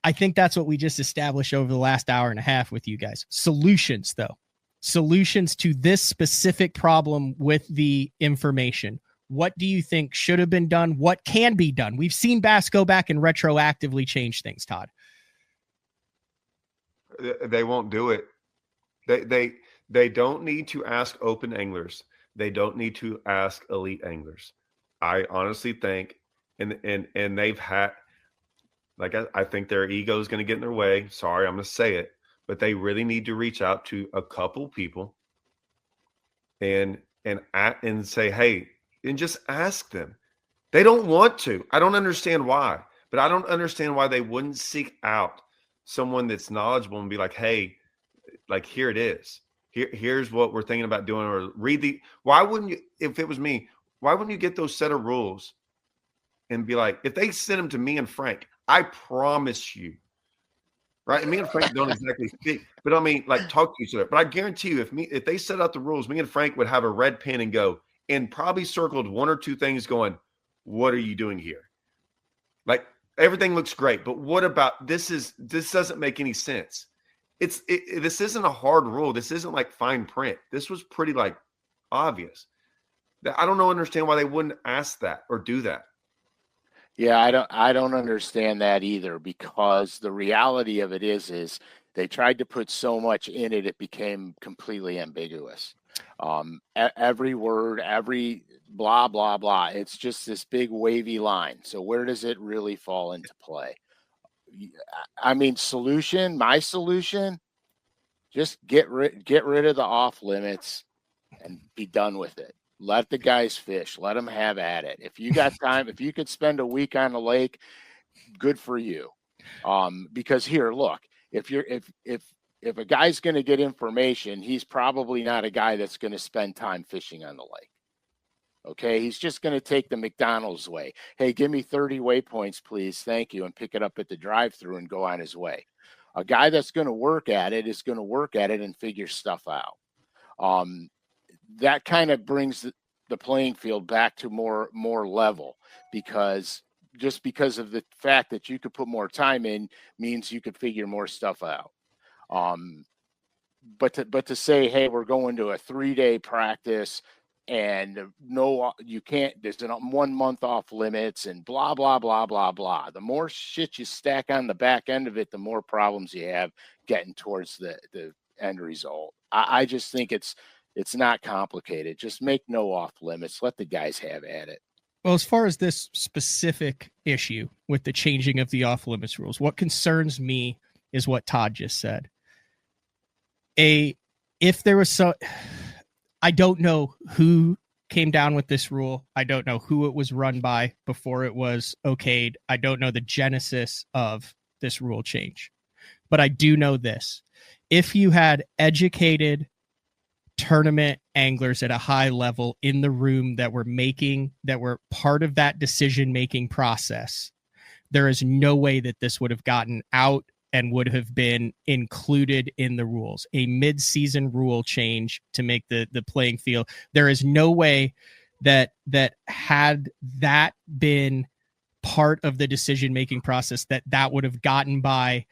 I think that's what we just established over the last hour and a half with you guys. Solutions, though. Solutions to this specific problem with the information. What do you think should have been done? What can be done? We've seen Bass go back and retroactively change things, Todd. They won't do it. They don't need to ask open anglers. They don't need to ask elite anglers. I honestly think, and they've had, like, I think their ego is going to get in their way. Sorry, I'm going to say it, but they really need to reach out to a couple people and say, hey, and just ask them. They don't want to. I don't understand why, but I don't understand why they wouldn't seek out someone that's knowledgeable and be like, hey, like, here it is. Here's what we're thinking about doing, or why wouldn't you, if it was me, why wouldn't you get those set of rules and be like, if they send them to me and Frank, I promise you, right? And me and Frank don't exactly speak, but I mean, like, talk to each other. But I guarantee you, if they set out the rules, me and Frank would have a red pen and go, and probably circled one or two things going, what are you doing here? Like, everything looks great, but what about this? This doesn't make any sense. This isn't a hard rule. This isn't like fine print. This was pretty like obvious. I don't understand why they wouldn't ask that or do that. Yeah, I don't understand that either, because the reality of it is they tried to put so much in it, it became completely ambiguous. Every word, every blah, blah, blah. It's just this big wavy line. So where does it really fall into play? I mean, my solution, just get rid of the off limits and be done with it. Let the guys fish. Let them have at it. If you got time, if you could spend a week on the lake, good for you. Because here, look, if a guy's going to get information, he's probably not a guy that's going to spend time fishing on the lake. Okay, he's just going to take the McDonald's way. Hey, give me 30 waypoints, please. Thank you. And pick it up at the drive-thru and go on his way. A guy that's going to work at it is going to work at it and figure stuff out. That kind of brings the playing field back to more level, because of the fact that you could put more time in means you could figure more stuff out. to say, hey, we're going to a 3-day practice and no, you can't, there's 1 month off limits and blah, blah, blah, blah, blah. The more shit you stack on the back end of it, the more problems you have getting towards the end result. I just think it's not complicated. Just make no off limits. Let the guys have at it. Well, as far as this specific issue with the changing of the off limits rules, what concerns me is what Todd just said. If there was I don't know who came down with this rule. I don't know who it was run by before it was okayed. I don't know the genesis of this rule change. But I do know this. If you had educated tournament anglers at a high level in the room that were part of that decision-making process, there is no way that this would have gotten out and would have been included in the rules. A mid-season rule change to make the playing field. There is no way that had that been part of the decision-making process that would have gotten by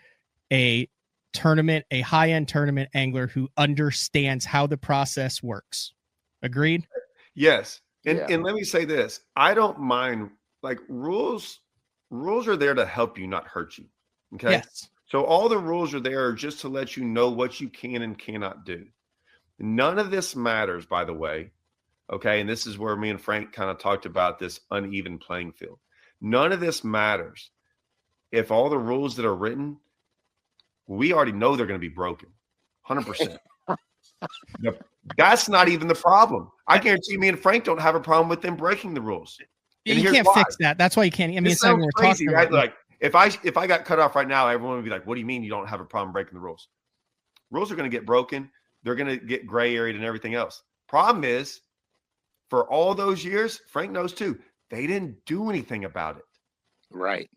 a high-end tournament angler who understands how the process works. Agreed? Yes. And let me say this. I don't mind, like, rules are there to help you, not hurt you. Okay. Yes. So all the rules are there just to let you know what you can and cannot do. None of this matters, by the way. Okay. And this is where me and Frank kind of talked about this uneven playing field. None of this matters if all the rules that are written, we already know they're going to be broken. 100%. That's not even the problem. I guarantee me and Frank don't have a problem with them breaking the rules. And you can't fix that. That's why you can't. I mean, it's sounds crazy, right? About. Like, if I got cut off right now, everyone would be like, what do you mean you don't have a problem breaking the rules? Rules are going to get broken. They're going to get gray areaed and everything else. Problem is, for all those years, Frank knows too, they didn't do anything about it. Right.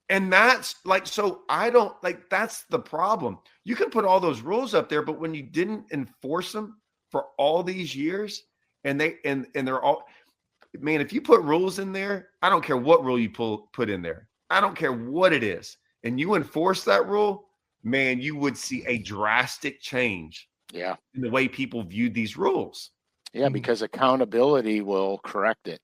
And that's like, so I don't like, that's the problem. You can put all those rules up there, but when you didn't enforce them for all these years and they're all, man, if you put rules in there, I don't care what rule you put in there. I don't care what it is. And you enforce that rule, man, you would see a drastic change in the way people viewed these rules. Yeah, because accountability will correct it.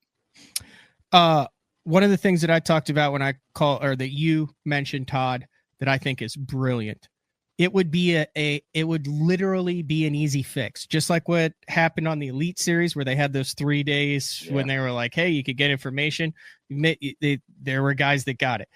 One of the things that I talked about when that you mentioned, Todd, that I think is brilliant. It would be it would literally be an easy fix, just like what happened on the Elite Series where they had those 3 days when they were like, hey, you could get information. There were guys that got it.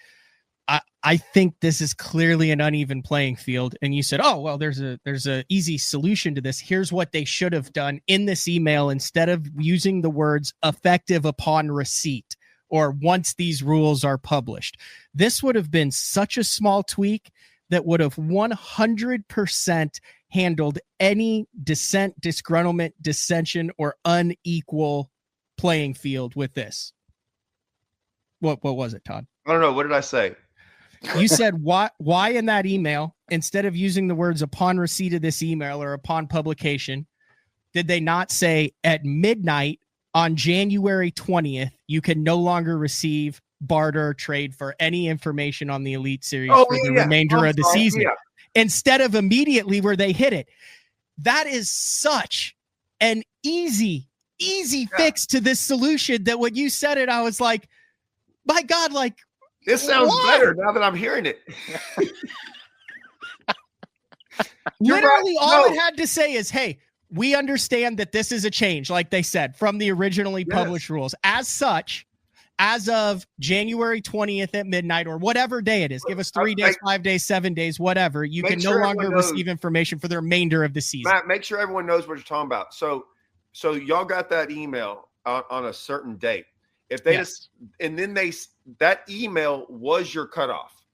I think this is clearly an uneven playing field. And you said, oh, well, there's a easy solution to this. Here's what they should have done in this email instead of using the words effective upon receipt or once these rules are published. This would have been such a small tweak that would have 100% handled any dissent, disgruntlement, dissension, or unequal playing field with this. What was it, Todd? I don't know. What did I say? You said why in that email, instead of using the words upon receipt of this email or upon publication, did they not say at midnight on January 20th, you can no longer receive, barter, or trade for any information on the Elite Series for the remainder of the season? Yeah. Instead of immediately where they hit it. That is such an easy fix to this solution that when you said it, I was like, my God, like, this sounds better now that I'm hearing it. Literally, all it had to say is, hey, we understand that this is a change, like they said, from the originally published rules. As such, as of January 20th at midnight or whatever day it is, give us 3 days, 5 days, 7 days, whatever. You can no longer receive information for the remainder of the season. Matt, make sure everyone knows what you're talking about. So y'all got that email on a certain date. If they just, and then that email was your cutoff,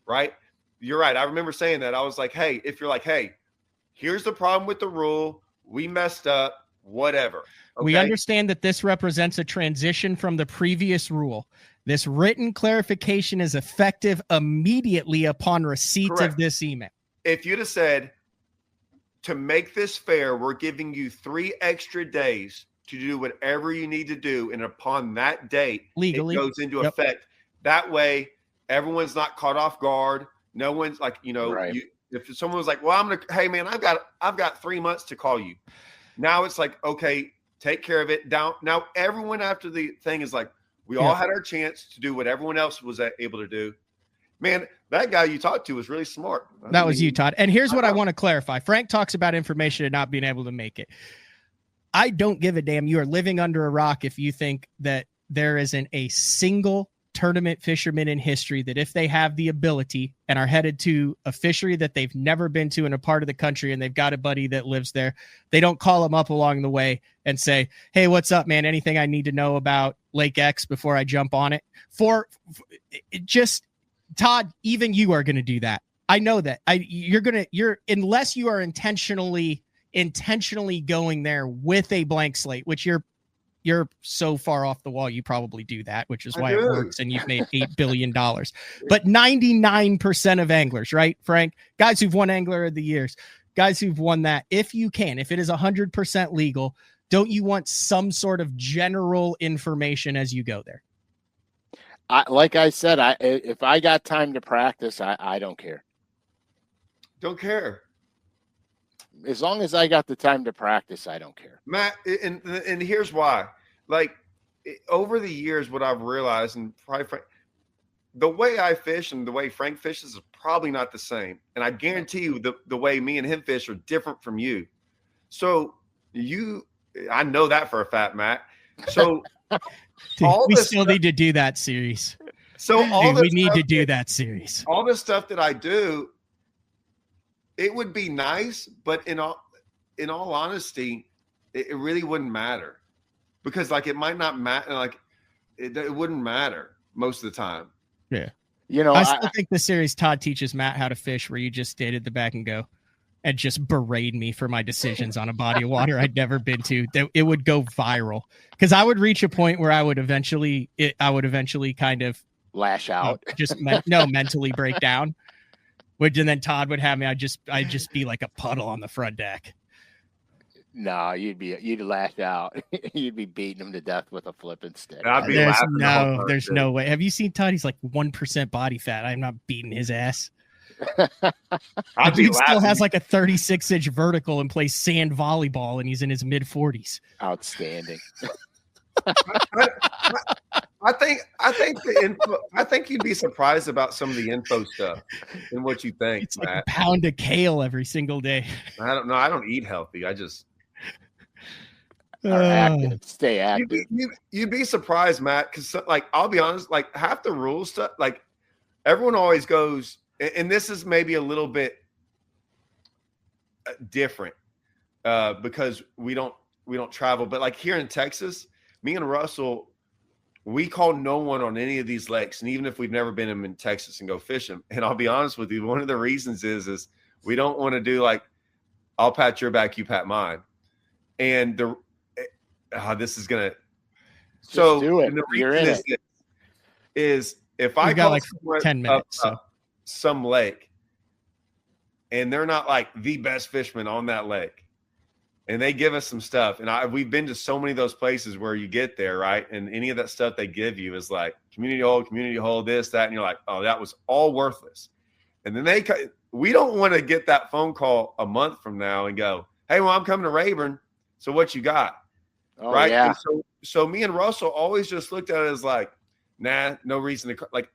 right? You're right. I remember saying that. I was like, hey, if you're like, hey, here's the problem with the rule. We messed up, whatever. Okay? We understand that this represents a transition from the previous rule. This written clarification is effective immediately upon receipt of this email. If you'd have said, to make this fair, we're giving you 3 extra days to do whatever you need to do, and upon that date, legally, it goes into effect. That way, everyone's not caught off guard. No one's like, If someone was like, well, hey man, I've got 3 months to call you. Now it's like, okay, take care of it. Now everyone after the thing is like, we all had our chance to do what everyone else was able to do. Man, that guy you talked to was really smart. That was you, Todd. And here's what I want to clarify. Frank talks about information and not being able to make it. I don't give a damn. You are living under a rock if you think that there isn't a single tournament fisherman in history that if they have the ability and are headed to a fishery that they've never been to in a part of the country and they've got a buddy that lives there, they don't call him up along the way and say, hey, what's up, man? Anything I need to know about Lake X before I jump on it? Todd, even you are going to do that. I know that. Unless you are intentionally going there with a blank slate, which you're so far off the wall, you probably do that, which is why it works and you've made $8 billion. But 99% of anglers, right, Frank? Guys who've won Angler of the Years, guys who've won that, if you can, if it is 100% legal, don't you want some sort of general information as you go there? Like I said, if I got time to practice, I don't care. Don't care. As long as I got the time to practice, I don't care. Matt, and here's why. Like, over the years, what I've realized, and probably Frank, the way I fish and the way Frank fishes is probably not the same. And I guarantee you the way me and him fish are different from you. So I know that for a fact, Matt. So Dude, we still need to do that series. So we need to do that series. All the stuff that I do, it would be nice, but in all honesty, it really wouldn't matter, because like it might not matter. Like it wouldn't matter most of the time. Yeah, I still think the series Todd teaches Matt how to fish, where you just stayed at the back and go, and just berate me for my decisions on a body of water I'd never been to. It would go viral, because I would reach a point where I would eventually kind of lash out, mentally break down. And then Todd would have me. I'd just be like a puddle on the front deck. No, you'd lash out. You'd be beating him to death with a flipping stick. There's no way. Have you seen Todd? He's like 1% body fat. I'm not beating his ass. He still has like a 36-inch vertical and plays sand volleyball, and he's in his mid-40s. Outstanding. I think you'd be surprised about some of the info stuff and what you think. It's like a pound of kale every single day. I don't know. I don't eat healthy. I just stay active. You'd be surprised, Matt, because like I'll be honest, like half the rules stuff, like everyone always goes, and this is maybe a little bit different because we don't travel, but like here in Texas, me and Russell, we call no one on any of these lakes. And even if we've never been in Texas and go fishing, and I'll be honest with you, one of the reasons is we don't want to do like, I'll pat your back, you pat mine. And this is going to, so do it. The You're in reason is if I got call like 10 minutes, some lake and they're not like the best fisherman on that lake, and they give us some stuff, and we've been to so many of those places where you get there, right? And any of that stuff they give you is like community hold, this, that, and you're like, oh, that was all worthless. And then we don't want to get that phone call a month from now and go, hey, well, I'm coming to Rayburn, so what you got? Oh, right? Yeah. And so me and Russell always just looked at it as like, nah, no reason to like.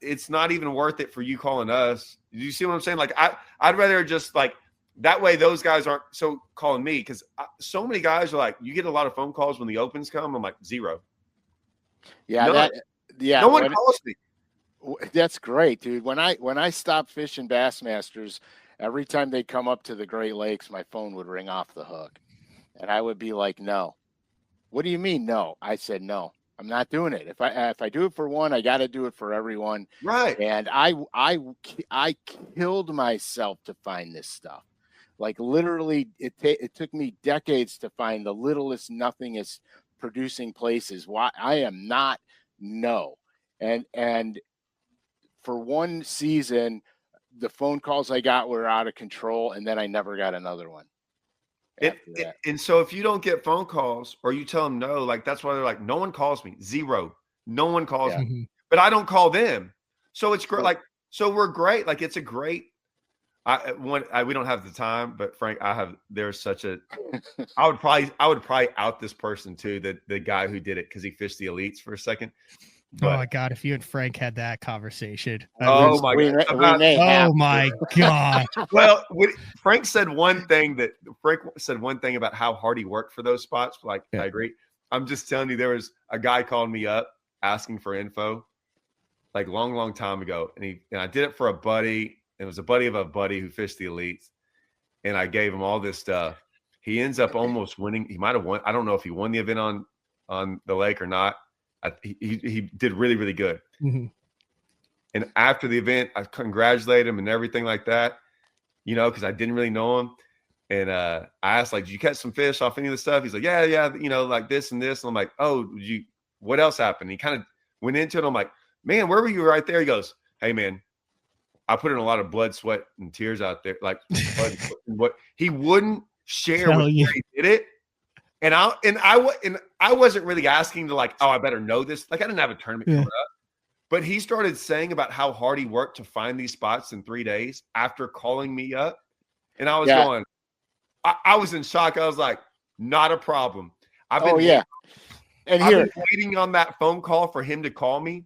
It's not even worth it for you calling us. Do you see what I'm saying? Like I'd rather just like. That way, those guys aren't so calling me, because so many guys are like, you get a lot of phone calls when the opens come. I'm like, zero. Yeah, no one calls me. That's great, dude. When I stopped fishing Bassmasters, every time they come up to the Great Lakes, my phone would ring off the hook, and I would be like, no. What do you mean, no? I said, no, I'm not doing it. If I do it for one, I got to do it for everyone. Right. And I killed myself to find this stuff. Like literally, it took me decades to find the littlest, nothingest producing places. Why I am not and for one season, the phone calls I got were out of control, and then I never got another one. And so if you don't get phone calls or you tell them no, like that's why they're like, no one calls me, zero. No one calls me, but I don't call them. So it's great. Like, so we're great. Like it's a great. We don't have the time, but Frank, there's such a, I would probably out this person too, the guy who did it, because he fished the elites for a second. But, oh my God, if you and Frank had that conversation. Oh my God. Well, Frank said one thing about how hard he worked for those spots. Like, yeah. I agree. I'm just telling you, there was a guy calling me up asking for info like long time ago. And I did it for a buddy. It was a buddy of a buddy who fished the elites. And I gave him all this stuff. He ends up almost winning. He might've won. I don't know if he won the event on the lake or not. He did really, really good. Mm-hmm. And after the event, I congratulated him and everything like that, because I didn't really know him. And I asked, like, did you catch some fish off any of the stuff? He's like, yeah, like this and this. And I'm like, oh, what else happened? He kind of went into it. I'm like, man, where were you right there? He goes, hey, man, I put in a lot of blood, sweat, and tears out there. Like, what he wouldn't share with me. He did it. And I wasn't really asking to like, oh, I better know this. Like, I didn't have a tournament coming up. But he started saying about how hard he worked to find these spots in 3 days after calling me up. And I was going, I was in shock. I was like, not a problem. I've been waiting on that phone call for him to call me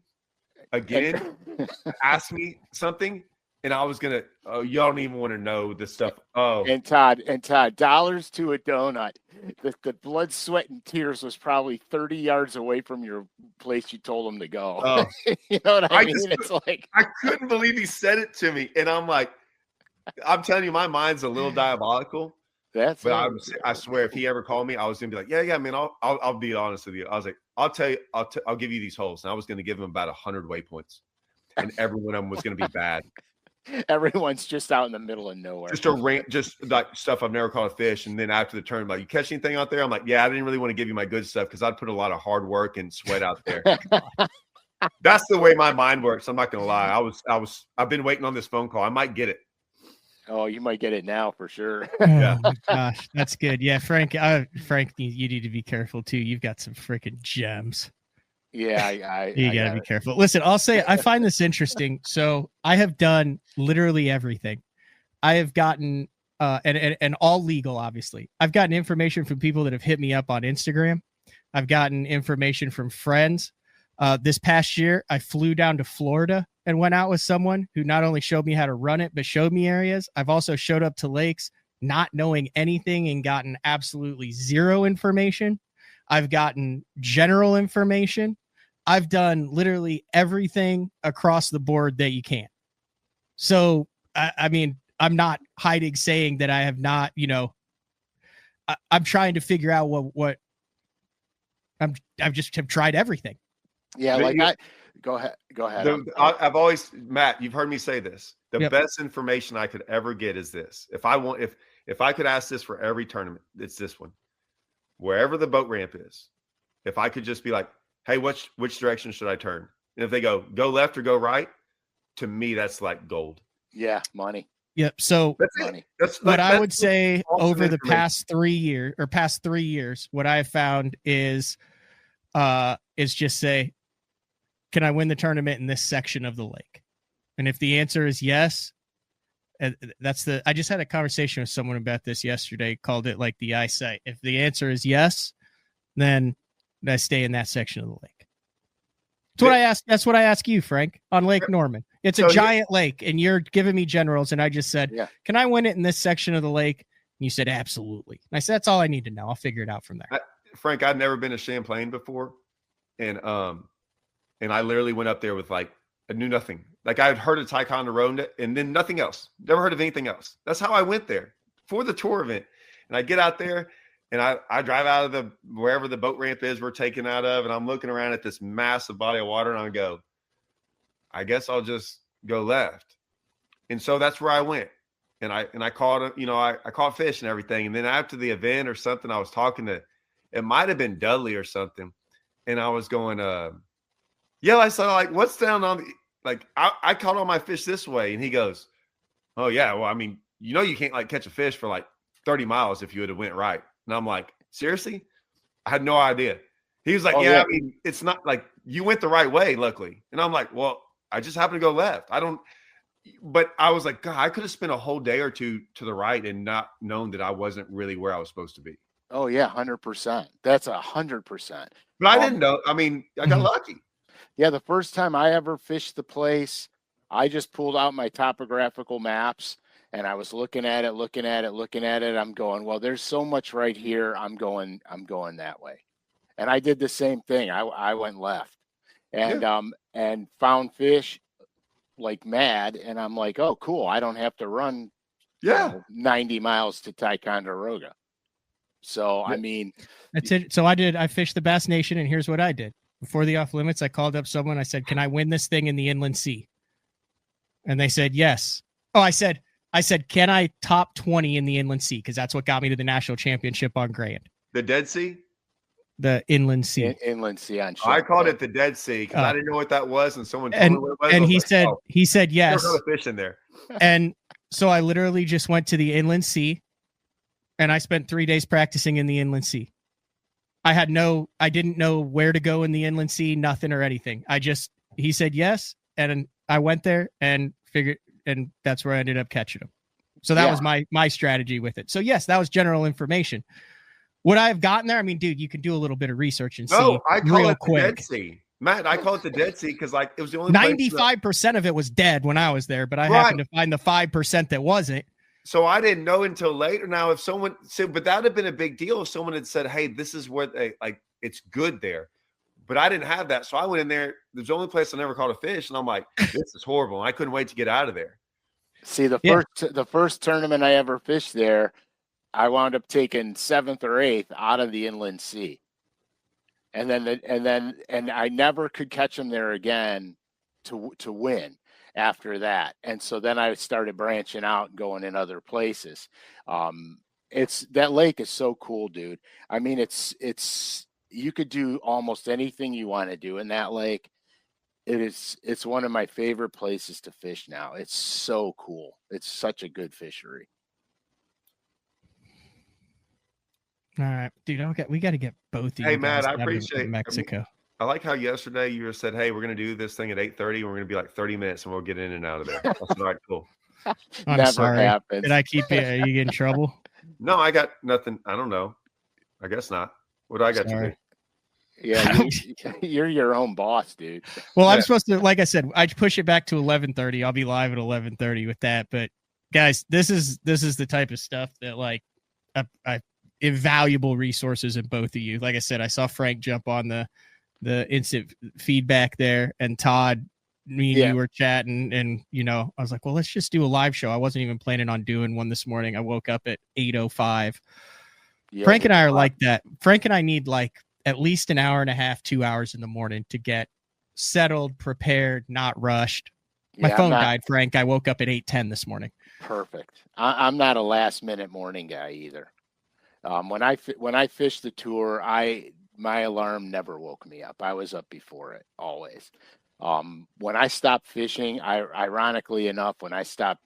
again, ask me something. And I was going to, y'all don't even want to know this stuff. Oh, and Todd, dollars to a donut. The blood, sweat, and tears was probably 30 yards away from your place you told him to go. Oh. You know what I mean? It's like, I couldn't believe he said it to me. And I'm like, I'm telling you, my mind's a little diabolical. I swear, if he ever called me, I was going to be like, yeah, man, I'll be honest with you. I was like, I'll give you these holes. And I was going to give him about 100 waypoints. And every one of them was going to be bad. Everyone's just out in the middle of nowhere. Just like stuff I've never caught a fish. And then after the tournament, like, you catch anything out there? I'm like, yeah, I didn't really want to give you my good stuff because I'd put a lot of hard work and sweat out there. That's the way my mind works. I'm not gonna lie. I've been waiting on this phone call. I might get it. Oh, you might get it now for sure. Yeah. Oh, gosh, that's good. Yeah, Frank, you need to be careful too. You've got some freaking gems. Yeah, you got to be careful. Listen, I'll say I find this interesting. So I have done literally everything. I have gotten and all legal, obviously. I've gotten information from people that have hit me up on Instagram. I've gotten information from friends. This past year, I flew down to Florida and went out with someone who not only showed me how to run it, but showed me areas. I've also showed up to lakes not knowing anything and gotten absolutely zero information. I've gotten general information. I've done literally everything across the board that you can. So, I mean, I'm not hiding saying that I have not, I'm trying to figure out what I've just have tried everything. Yeah. Like that. Go ahead. I've always, Matt, you've heard me say this. The best information I could ever get is this. If I could ask this for every tournament, it's this one. Wherever the boat ramp is, if I could just be like, hey, which direction should I turn? And if they go left or go right, to me, that's like gold. Yeah, money. Yep. So that's what I would say over the past 3 years, what I have found is just say, can I win the tournament in this section of the lake? And if the answer is yes, I just had a conversation with someone about this yesterday, called it like the eyesight. If the answer is yes, then I stay in that section of the lake. That's what I ask you, Frank, on Lake Norman. It's a giant lake, and you're giving me generals, and I just said, can I win it in this section of the lake? And you said, absolutely. And I said, that's all I need to know. I'll figure it out from there. Frank, I'd never been to Champlain before, and I literally went up there with I knew nothing. Like, I had heard of Ticonderoga and then nothing else. Never heard of anything else. That's how I went there for the tour event. And I get out there, and I drive out of wherever the boat ramp is we're taking out of, and I'm looking around at this massive body of water, and I go, I guess I'll just go left. And so that's where I went. And I caught I caught fish and everything. And then after the event or something, I was talking to, it might have been Dudley or something. And I was going, I saw what's down on I caught all my fish this way. And he goes, oh yeah, well, I mean, you can't catch a fish for 30 miles if you would have went right. And I'm like, seriously? I had no idea. He was like, I mean, it's not you went the right way, luckily. And I'm like, well, I just happened to go left. but I was like, God, I could have spent a whole day or two to the right and not known that I wasn't really where I was supposed to be. Oh yeah, 100%. That's 100%. But I didn't know. I mean, I got lucky. Yeah, the first time I ever fished the place, I just pulled out my topographical maps and I was looking at it. I'm going, well, there's so much right here. I'm going that way. And I did the same thing. I went left and found fish like mad. And I'm like, oh, cool. I don't have to run 90 miles to Ticonderoga. So, I mean, that's it. So I fished the Bass Nation, and here's what I did. Before the off limits, I called up someone. I said, can I win this thing in the inland sea? And they said, yes. Oh, I said, can I top 20 in the inland sea? Because that's what got me to the national championship on Grand. The Dead Sea? The inland sea. Inland sea on I called it the Dead Sea because I didn't know what that was. And someone told me what it was. And he said, yes. There's no fish in there. And so I literally just went to the inland sea. And I spent 3 days practicing in the inland sea. I didn't know where to go in the inland sea, nothing or anything. He said yes. And I went there and figured, and that's where I ended up catching him. So that was my strategy with it. So yes, that was general information. Would I have gotten there? I mean, dude, you can do a little bit of research and see. No, I call it quick. the Dead Sea. Matt, I call it the Dead Sea because like it was the only 95% of it was dead when I was there, but I happened to find the 5% that wasn't. So I didn't know until later. Now, if someone said, but that would have been a big deal if someone had said, hey, this is where it's good there. But I didn't have that. So I went in there. There's the only place I never caught a fish. And I'm like, this is horrible. I couldn't wait to get out of there. See, the first tournament I ever fished there, I wound up taking 7th or 8th out of the inland sea. And I never could catch them there again to win after that. And so then I started branching out and going in other places. That lake is so cool, dude. I mean, it's you could do almost anything you want to do in that lake. It's one of my favorite places to fish now. It's so cool. It's such a good fishery. All right, dude. Okay, we got to get both of you. Hey, Matt, I appreciate Mexico. I like how yesterday you said, hey, we're going to do this thing at 8:30. We're going to be like 30 minutes and we'll get in and out of there. That's all right, cool. Never sorry. Happens. Did I keep you? Are you in trouble? No, I got nothing. I don't know. I guess not. What do I got to do? Yeah, you're your own boss, dude. Well, I'm supposed to, like I said, I push it back to 11:30. I'll be live at 11:30 with that. But guys, this is the type of stuff that like invaluable resources in both of you. Like I said, I saw Frank jump on the instant feedback there, and Todd, me and you were chatting, and I was like, well, let's just do a live show. I wasn't even planning on doing one this morning. I woke up at 8:05. Frank and I are like that. Frank and I need like at least an hour and a half, 2 hours in the morning to get settled, prepared, not rushed. My phone died, Frank. I woke up at 8:10 this morning. Perfect. I'm not a last minute morning guy either. When I fished the tour, my alarm never woke me up. I was up before it always. When I stopped fishing, ironically enough, when I stopped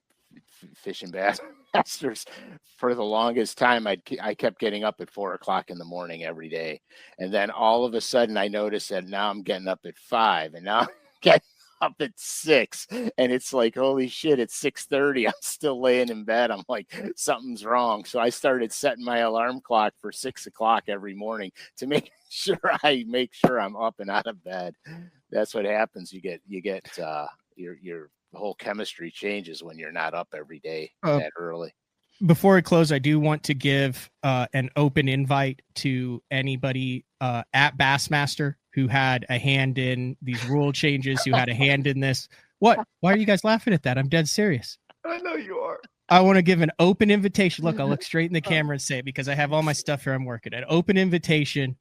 fishing Bassmasters for the longest time, I kept getting up at 4 o'clock in the morning every day. And then all of a sudden I noticed that now I'm getting up at 5 and now I'm getting up at 6, and it's like, holy shit, it's 6:30. I'm still laying in bed. I'm like, something's wrong. So I started setting my alarm clock for 6 o'clock every morning to make sure I'm up and out of bed. That's what happens. You get your whole chemistry changes when you're not up every day that early. Before we close, I do want to give an open invite to anybody at Bassmaster who had a hand in these rule changes, who had a hand in this. What? Why are you guys laughing at that? I'm dead serious. I know you are. I want to give an open invitation. Look, I'll look straight in the camera and say it because I have all my stuff here I'm working. An open invitation,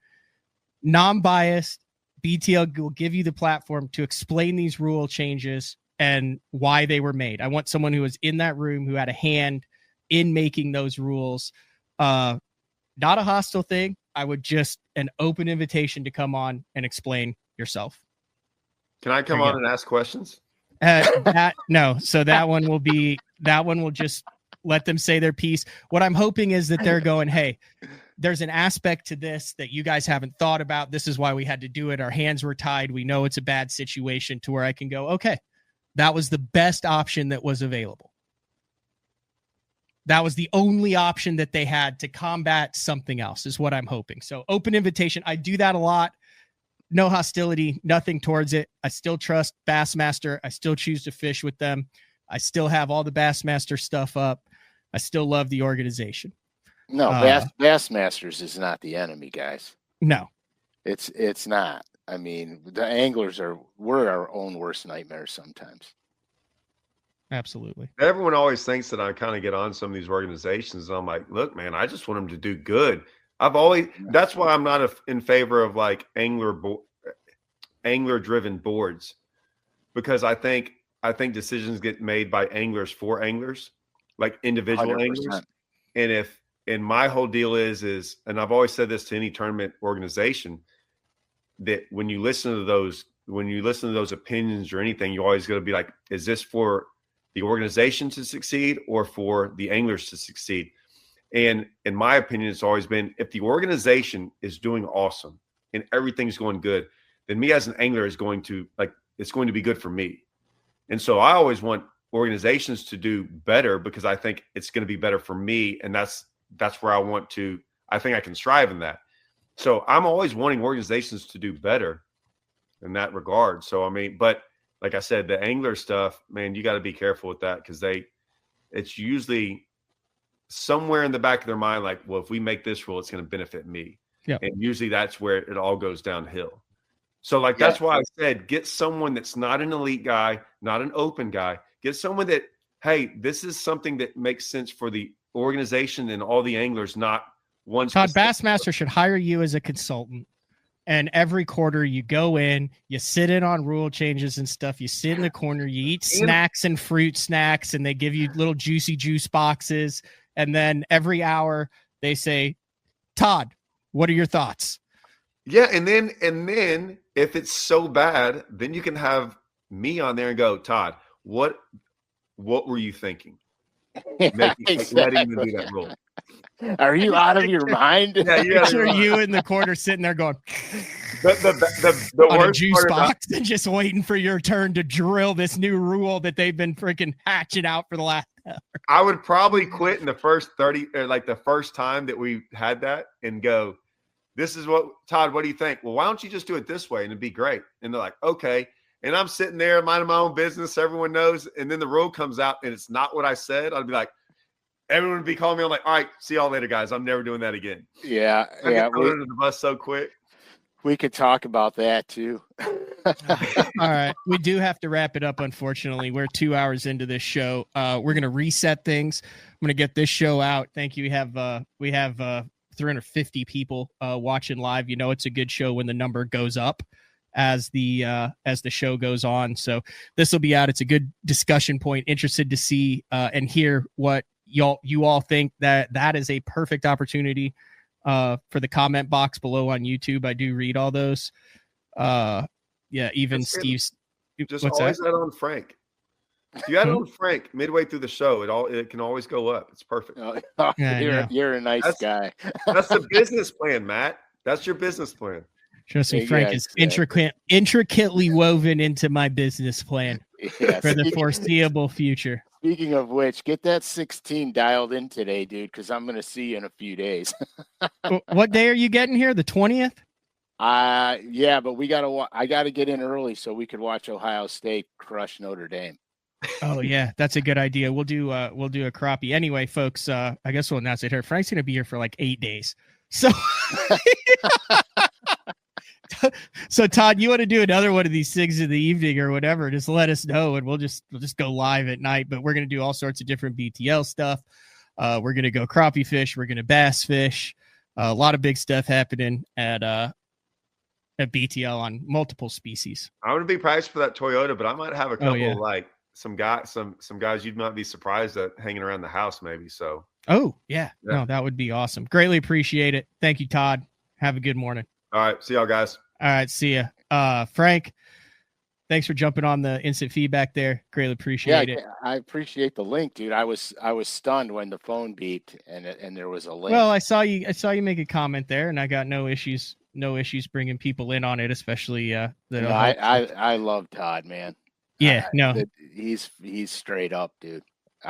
non-biased. BTL will give you the platform to explain these rule changes and why they were made. I want someone who was in that room, who had a hand in making those rules. Not a hostile thing. I would just an open invitation to come on and explain yourself. Can I come on and ask questions? No. So that one will just let them say their piece. What I'm hoping is that they're going, hey, there's an aspect to this that you guys haven't thought about. This is why we had to do it. Our hands were tied. We know it's a bad situation, to where I can go, okay, That was the best option that was available. That was the only option that they had to combat something else, is what I'm hoping. So open invitation, I do that a lot. No hostility, nothing towards it. I still trust Bassmaster. I still choose to fish with them. I still have all the Bassmaster stuff up. I still love the organization. No, Bassmasters is not the enemy, guys. No. It's not. I mean, the anglers we're our own worst nightmares sometimes. Absolutely. Everyone always thinks that I kind of get on some of these organizations. And I'm like, look, man, I just want them to do good. That's why I'm not in favor of like angler driven boards, because I think decisions get made by anglers for anglers, like individual 100%. anglers. And my whole deal is, and I've always said this to any tournament organization, that when you listen to those opinions or anything, you always got to be like, is this for the organization to succeed or for the anglers to succeed? And in my opinion, it's always been, if the organization is doing awesome and everything's going good, then me as an angler it's going to be good for me. And so I always want organizations to do better, because I think it's going to be better for me. And that's where I think I can strive in that. So I'm always wanting organizations to do better in that regard. So, I mean, but like I said, the angler stuff, man, you got to be careful with that, because it's usually somewhere in the back of their mind, like, well, if we make this rule, it's going to benefit me. Yeah. And usually that's where it all goes downhill. So like, that's why I said, get someone that's not an elite guy, not an open guy. Get someone that, hey, this is something that makes sense for the organization and all the anglers, not one. Todd, Bassmaster should hire you as a consultant. And every quarter you go in, you sit in on rule changes and stuff. You sit in the corner, you eat snacks and fruit snacks, and they give you little juicy juice boxes. And then every hour they say, Todd, what are your thoughts? Yeah. And then if it's so bad, then you can have me on there and go, Todd, what were you thinking? Letting them do that rule. Are you out of your mind? Yeah, Picture you in the corner sitting there going the on worst a juice part box and just waiting for your turn to drill this new rule that they've been freaking hatching out for the last hour. I would probably quit in the first 30, or like the first time that we had that, and go, this is what, Todd, what do you think? Well, why don't you just do it this way and it'd be great? And they're like, okay. And I'm sitting there minding my own business. Everyone knows. And then the rule comes out and it's not what I said. I'd be like, everyone would be calling me. I'm like, all right, see y'all later, guys. I'm never doing that again. Yeah. I get thrown under the bus so quick. We could talk about that too. All right. We do have to wrap it up, unfortunately. We're 2 hours into this show. We're going to reset things. I'm going to get this show out. Thank you. We have 350 people watching live. You know, it's a good show when the number goes up as the show goes on. So this will be out. It's a good discussion point. Interested to see and hear what you all think. That is a perfect opportunity for the comment box below on YouTube. I do read all those. Even Steve's. Just always add on Frank. If you add on Frank midway through the show, it can always go up. It's perfect. You're a nice guy. That's the business plan, Matt. That's your business plan. Trust me, Frank is intricately woven into my business plan for the foreseeable future. Speaking of which, get that 16 dialed in today, dude, because I'm going to see you in a few days. What day are you getting here? The 20th? Yeah, but I got to get in early so we could watch Ohio State crush Notre Dame. Oh yeah, that's a good idea. We'll do a crappie. Anyway, folks, I guess we'll announce it here. Frank's going to be here for like 8 days. So So Todd, you want to do another one of these things in the evening or whatever, just let us know and we'll just go live at night. But we're going to do all sorts of different BTL stuff. We're going to go crappie fish. We're going to bass fish. A lot of big stuff happening at BTL on multiple species. I want to be priced for that Toyota, but I might have a couple like some guys you might be surprised at hanging around the house maybe. So no, that would be awesome. Greatly appreciate it. Thank you, Todd. Have a good morning. All right. See y'all guys. All right. See ya. Frank, thanks for jumping on the instant feedback there. Greatly appreciate it. I appreciate the link, dude. I was stunned when the phone beeped and there was a link. Well, I saw you make a comment there and I got no issues bringing people in on it, especially I love Todd, man. Yeah, no, he's straight up, dude.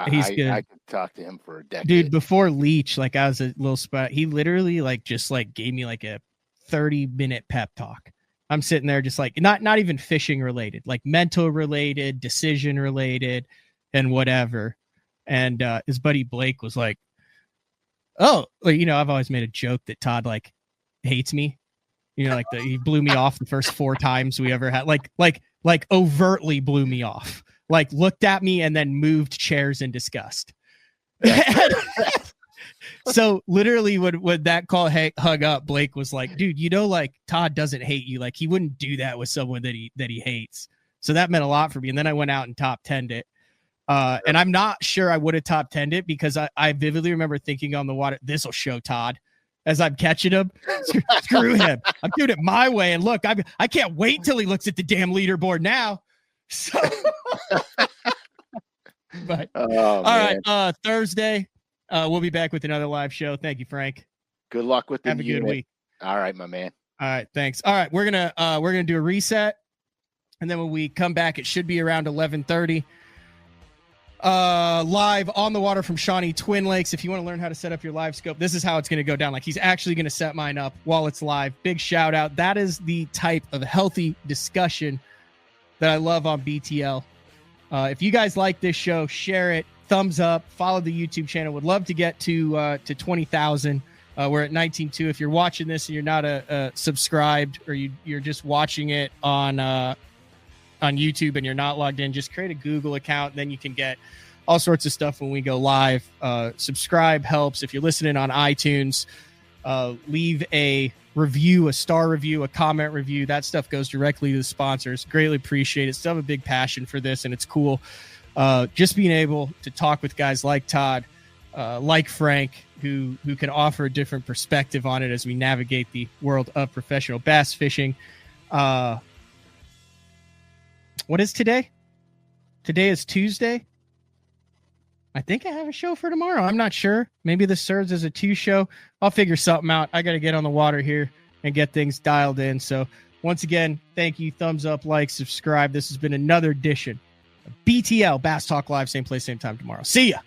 he's good. I could talk to him for a decade. Dude, before Leech, like I was a little spot, he literally like just like gave me like a 30-minute pep talk. I'm sitting there just like not even fishing related, like mental related, decision related, and whatever. And his buddy Blake was like, "Oh, like, I've always made a joke that Todd like hates me. Like he blew me off the first 4 times we ever had, like overtly blew me off, like looked at me and then moved chairs in disgust." So literally when that call hung up, Blake was like, "Dude, like Todd doesn't hate you. Like he wouldn't do that with someone that he hates." So that meant a lot for me. And then I went out and top 10'd it. And I'm not sure I would have top 10'd it because I vividly remember thinking on the water, this will show Todd as I'm catching him. Screw him. I'm doing it my way. And look, I can't wait till he looks at the damn leaderboard now. So, but all right, Thursday, we'll be back with another live show. Thank you, Frank. Good luck with the Have a good week. All right, my man. All right, thanks. All right, we're gonna do a reset, and then when we come back, it should be around 11:30. Live on the water from Shawnee Twin Lakes. If you want to learn how to set up your live scope, this is how it's going to go down. Like he's actually going to set mine up while it's live. Big shout out. That is the type of healthy discussion that I love on BTL. If you guys like this show, share it, thumbs up, follow the YouTube channel. Would love to get to 20,000. We're at 19.2. If you're watching this and you're not subscribed or you're just watching it on YouTube and you're not logged in, just create a Google account. Then you can get all sorts of stuff when we go live. Subscribe helps. If you're listening on iTunes, leave a review, a star review, a comment review. That stuff goes directly to the sponsors. Greatly appreciate it. Still have a big passion for this, and it's cool. Just being able to talk with guys like Todd, like Frank, who can offer a different perspective on it as we navigate the world of professional bass fishing. What is today? Today is Tuesday. I think I have a show for tomorrow. I'm not sure. Maybe this serves as a 2 show. I'll figure something out. I got to get on the water here and get things dialed in. So once again, thank you. Thumbs up, like, subscribe. This has been another edition of BTL Bass Talk Live. Same place, same time tomorrow. See ya.